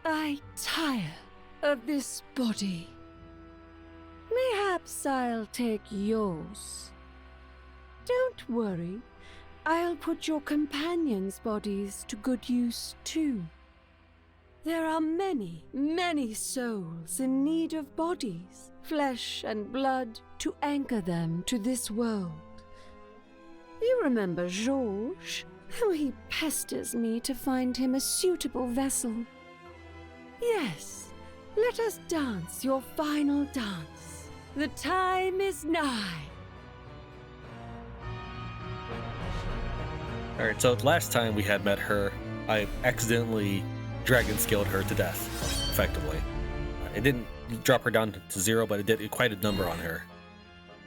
I tire of this body. Mayhaps I'll take yours. Don't worry. I'll put your companions' bodies to good use too. There are many, many souls in need of bodies, flesh and blood, to anchor them to this world. You remember Georges? How he pesters me to find him a suitable vessel. Yes, let us dance your final dance. The time is nigh. Alright, so last time we had met her, I accidentally dragon scaled her to death, effectively. It didn't drop her down to 0, but it did quite a number on her.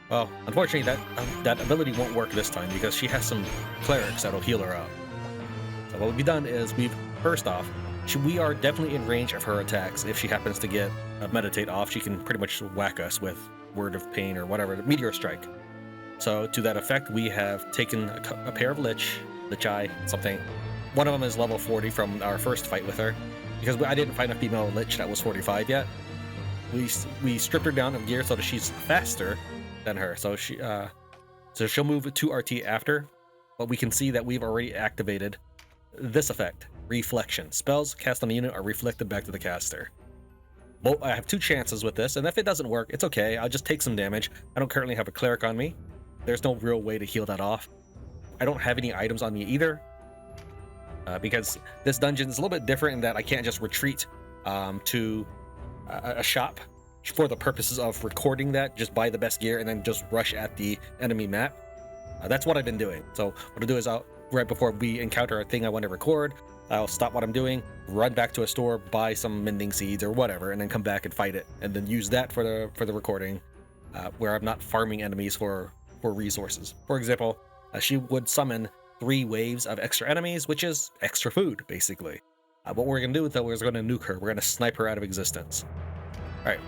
Well, unfortunately, that ability won't work this time because she has some clerics that'll heal her out. So what we've done is first off, we are definitely in range of her attacks. If she happens to get a meditate off, she can pretty much whack us with Word of Pain or whatever, Meteor Strike. So to that effect, we have taken a pair of lich eye, something. One of them is level 40 from our first fight with her, because I didn't find a female lich that was 45 yet. We stripped her down of gear so that she's faster than her, so she'll move to RT after, but we can see that we've already activated this effect, Reflection. Spells cast on the unit are reflected back to the caster. Well, I have 2 chances with this, and if it doesn't work, it's okay, I'll just take some damage. I don't currently have a cleric on me. There's no real way to heal that off. I don't have any items on me either, because this dungeon is a little bit different in that I can't just retreat to a shop for the purposes of recording that, just buy the best gear and then just rush at the enemy map. That's what I've been doing. So what I'll do is right before we encounter a thing I want to record, I'll stop what I'm doing, run back to a store, buy some mending seeds or whatever, and then come back and fight it, and then use that for the recording, where I'm not farming enemies for resources. For example, she would summon 3 waves of extra enemies, which is extra food, basically. What we're going to do, though, is we're going to nuke her. We're going to snipe her out of existence. Alright,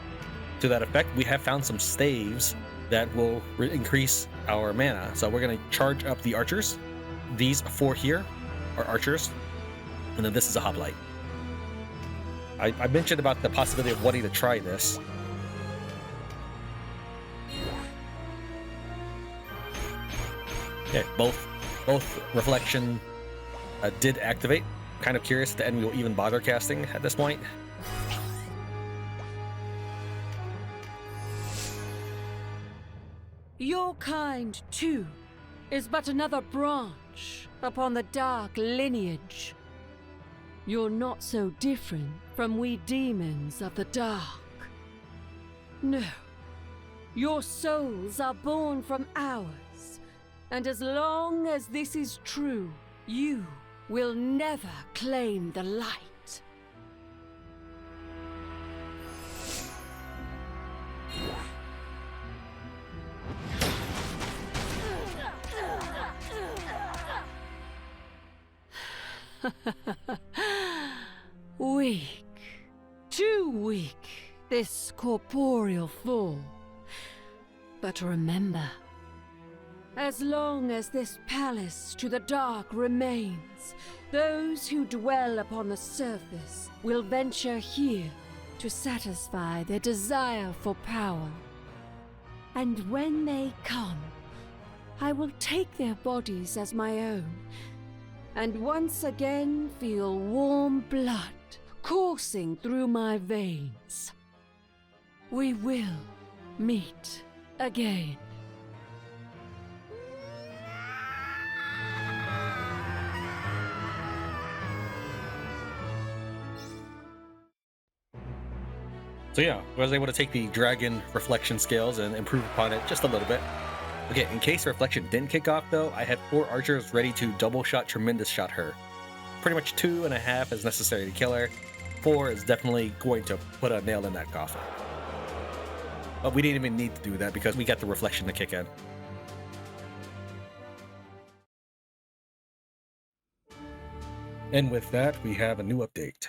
to that effect, we have found some staves that will increase our mana. So we're going to charge up the archers. These 4 here are archers, and then this is a hoplite. I mentioned about the possibility of wanting to try this. Okay, both reflection did activate. Kind of curious if the enemy will even bother casting at this point. Your kind, too, is but another branch upon the dark lineage. You're not so different from we demons of the dark. No, your souls are born from ours, and as long as this is true, you will never claim the light. Weak. Too weak, this corporeal form. But remember, as long as this palace to the dark remains, those who dwell upon the surface will venture here to satisfy their desire for power. And when they come, I will take their bodies as my own, and once again feel warm blood coursing through my veins. We will meet again. So yeah, I was able to take the dragon reflection scales and improve upon it just a little bit. Okay, in case reflection didn't kick off though, I had 4 archers ready to double shot, tremendous shot her. Pretty much 2.5 is necessary to kill her. 4 is definitely going to put a nail in that coffin. But we didn't even need to do that because we got the reflection to kick in. And with that, we have a new update.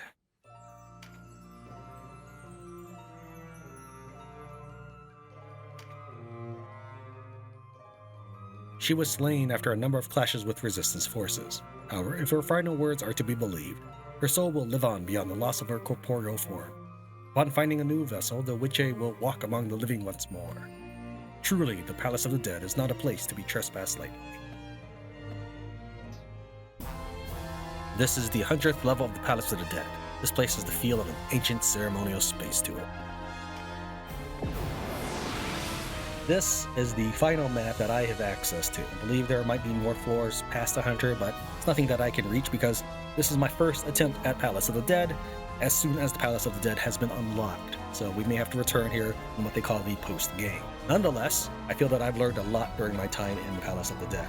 She was slain after a number of clashes with resistance forces. However, if her final words are to be believed, her soul will live on beyond the loss of her corporeal form. Upon finding a new vessel, the witch will walk among the living once more. Truly, the Palace of the Dead is not a place to be trespassed lightly. This is the 100th level of the Palace of the Dead. This place has the feel of an ancient ceremonial space to it. This is the final map that I have access to. I believe there might be more floors past the Hunter, but it's nothing that I can reach because this is my first attempt at Palace of the Dead, as soon as the Palace of the Dead has been unlocked. So we may have to return here in what they call the post-game. Nonetheless, I feel that I've learned a lot during my time in Palace of the Dead.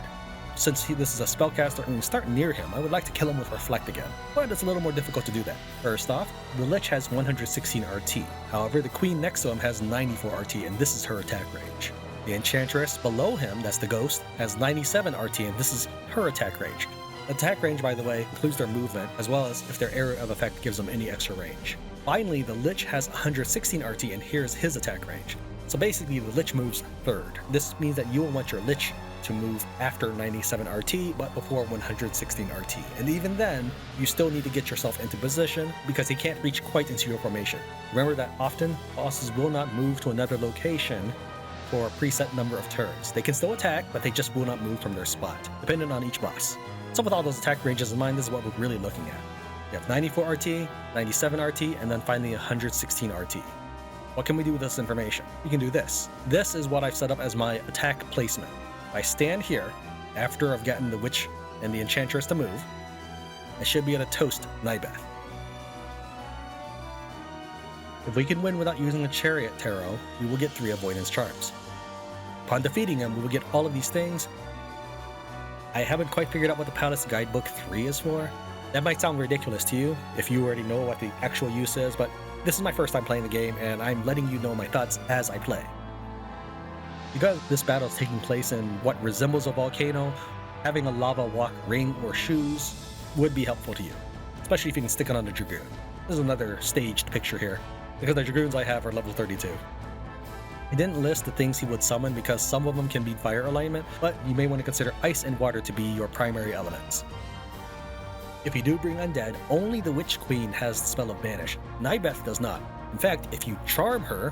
since this is a spellcaster and we start near him, I would like to kill him with Reflect again. But it's a little more difficult to do that. First off, the Lich has 116 RT. However, the Queen next to him has 94 RT, and this is her attack range. The Enchantress below him, that's the Ghost, has 97 RT, and this is her attack range. Attack range, by the way, includes their movement, as well as if their area of effect gives them any extra range. Finally, the Lich has 116 RT, and here's his attack range. So basically, the Lich moves third. This means that you will want your Lich to move after 97 RT, but before 116 RT. And even then, you still need to get yourself into position because he can't reach quite into your formation. Remember that often, bosses will not move to another location for a preset number of turns. They can still attack, but they just will not move from their spot, depending on each boss. So with all those attack ranges in mind, this is what we're really looking at. You have 94 RT, 97 RT, and then finally 116 RT. What can we do with this information? We can do this. This is what I've set up as my attack placement. I stand here, after I've gotten the Witch and the Enchantress to move, I should be able to toast Nybeth. If we can win without using a Chariot Tarot, we will get 3 Avoidance Charms. Upon defeating him, we will get all of these things. I haven't quite figured out what the Palace Guidebook 3 is for. That might sound ridiculous to you if you already know what the actual use is, but this is my first time playing the game, and I'm letting you know my thoughts as I play. Because this battle is taking place in what resembles a volcano, having a lava walk ring or shoes would be helpful to you, especially if you can stick it on the Dragoon. This is another staged picture here, because the Dragoons I have are level 32. I didn't list the things he would summon because some of them can be fire alignment, but you may want to consider ice and water to be your primary elements. If you do bring undead, only the Witch Queen has the spell of Banish. Nybeth does not. In fact, if you charm her,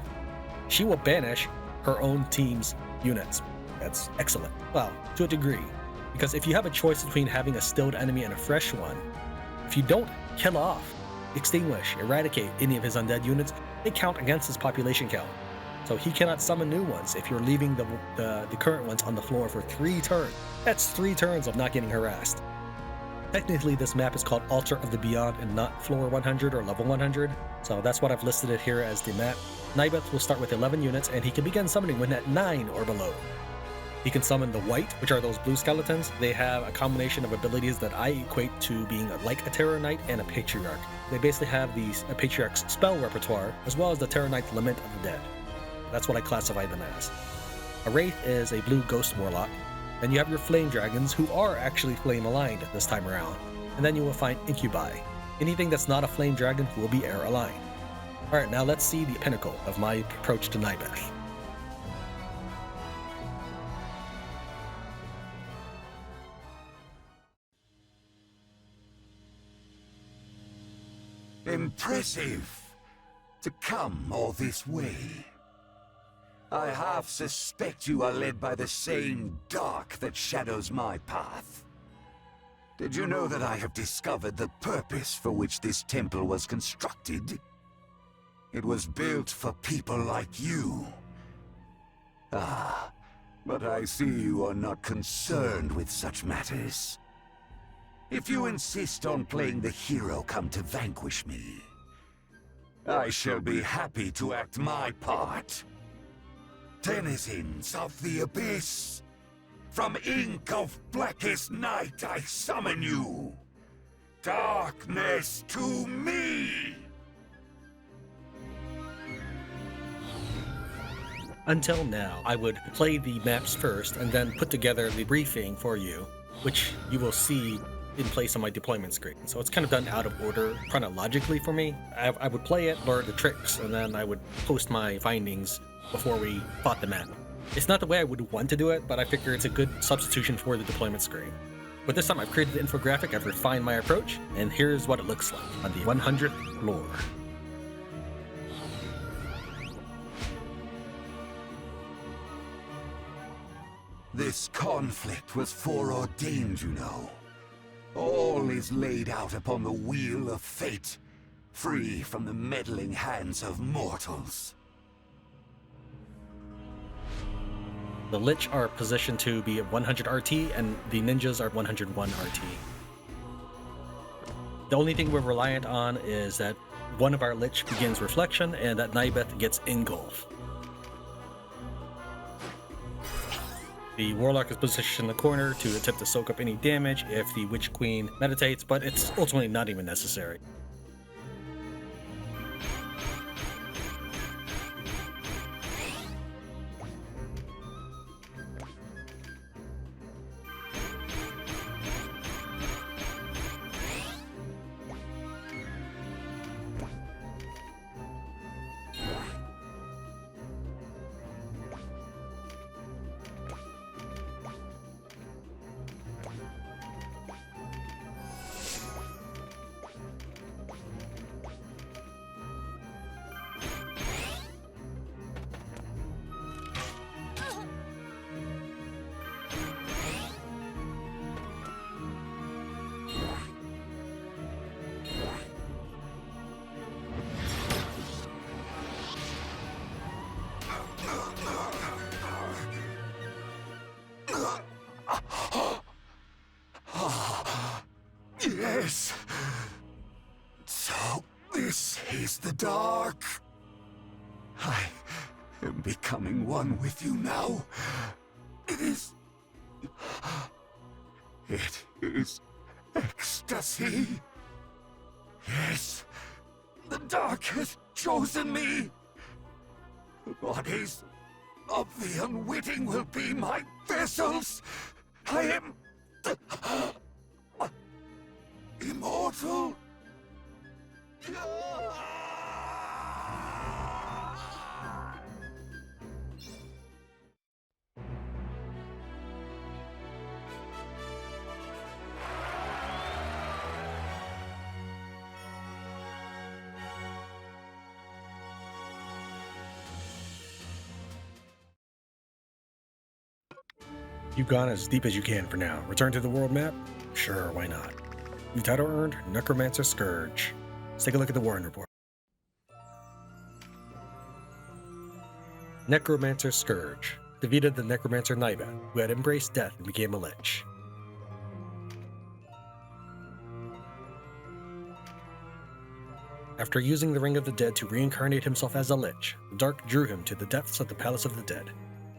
she will banish her own team's units. That's excellent. Well, to a degree. Because if you have a choice between having a stilled enemy and a fresh one, if you don't kill off, extinguish, eradicate any of his undead units, they count against his population count. So he cannot summon new ones if you're leaving the current ones on the floor for 3 turns. That's 3 turns of not getting harassed. Technically, this map is called Altar of the Beyond and not Floor 100 or Level 100, so that's what I've listed it here as the map. Nybeth will start with 11 units, and he can begin summoning when at 9 or below. He can summon the White, which are those blue skeletons. They have a combination of abilities that I equate to being like a Terror Knight and a Patriarch. They basically have a Patriarch's spell repertoire, as well as the Terror Knight's Lament of the Dead. That's what I classify them as. A Wraith is a blue Ghost Warlock. Then you have your Flame Dragons, who are actually flame aligned this time around. And then you will find Incubi. Anything that's not a Flame Dragon will be air aligned. Alright, now let's see the pinnacle of my approach to Nybeth. Impressive to come all this way. I half suspect you are led by the same dark that shadows my path. Did you know that I have discovered the purpose for which this temple was constructed? It was built for people like you. Ah, but I see you are not concerned with such matters. If you insist on playing the hero come to vanquish me, I shall be happy to act my part. Denizens of the Abyss, from ink of blackest night I summon you. Darkness to me! Until now, I would play the maps first and then put together the briefing for you, which you will see in place on my deployment screen. So it's kind of done out of order chronologically for me. I would play it, learn the tricks, and then I would post my findings before we fought the map. It's not the way I would want to do it, but I figure it's a good substitution for the deployment screen. But this time I've created the infographic, I've refined my approach, and here's what it looks like on the 100th floor. This conflict was foreordained, you know. All is laid out upon the wheel of fate, free from the meddling hands of mortals. The Lich are positioned to be at 100 RT, and the Ninjas are 101 RT. The only thing we're reliant on is that one of our Lich begins Reflection, and that Nybeth gets Engulf. The Warlock is positioned in the corner to attempt to soak up any damage if the Witch Queen meditates, but it's ultimately not even necessary. Yes. So this is the dark. I am becoming one with you now. It is ecstasy. Yes, the dark has chosen me. The bodies of the unwitting will be my vessels. I am immortal. You've gone as deep as you can for now. Return to the world map? Sure, why not? New title earned, Necromancer Scourge. Let's take a look at the Warren report. Necromancer Scourge defeated the Necromancer Nybeth, who had embraced death and became a lich. After using the Ring of the Dead to reincarnate himself as a lich, the dark drew him to the depths of the Palace of the Dead.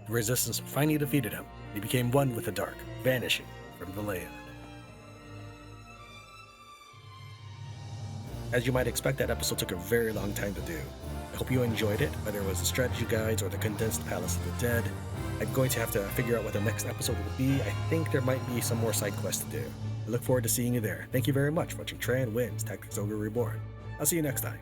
The resistance finally defeated him. He became one with the dark, vanishing from the land. As you might expect, that episode took a very long time to do. I hope you enjoyed it, whether it was the strategy guides or the condensed Palace of the Dead. I'm going to have to figure out what the next episode will be. I think there might be some more side quests to do. I look forward to seeing you there. Thank you very much for watching Tran Wins Tactics Ogre Reborn. I'll see you next time.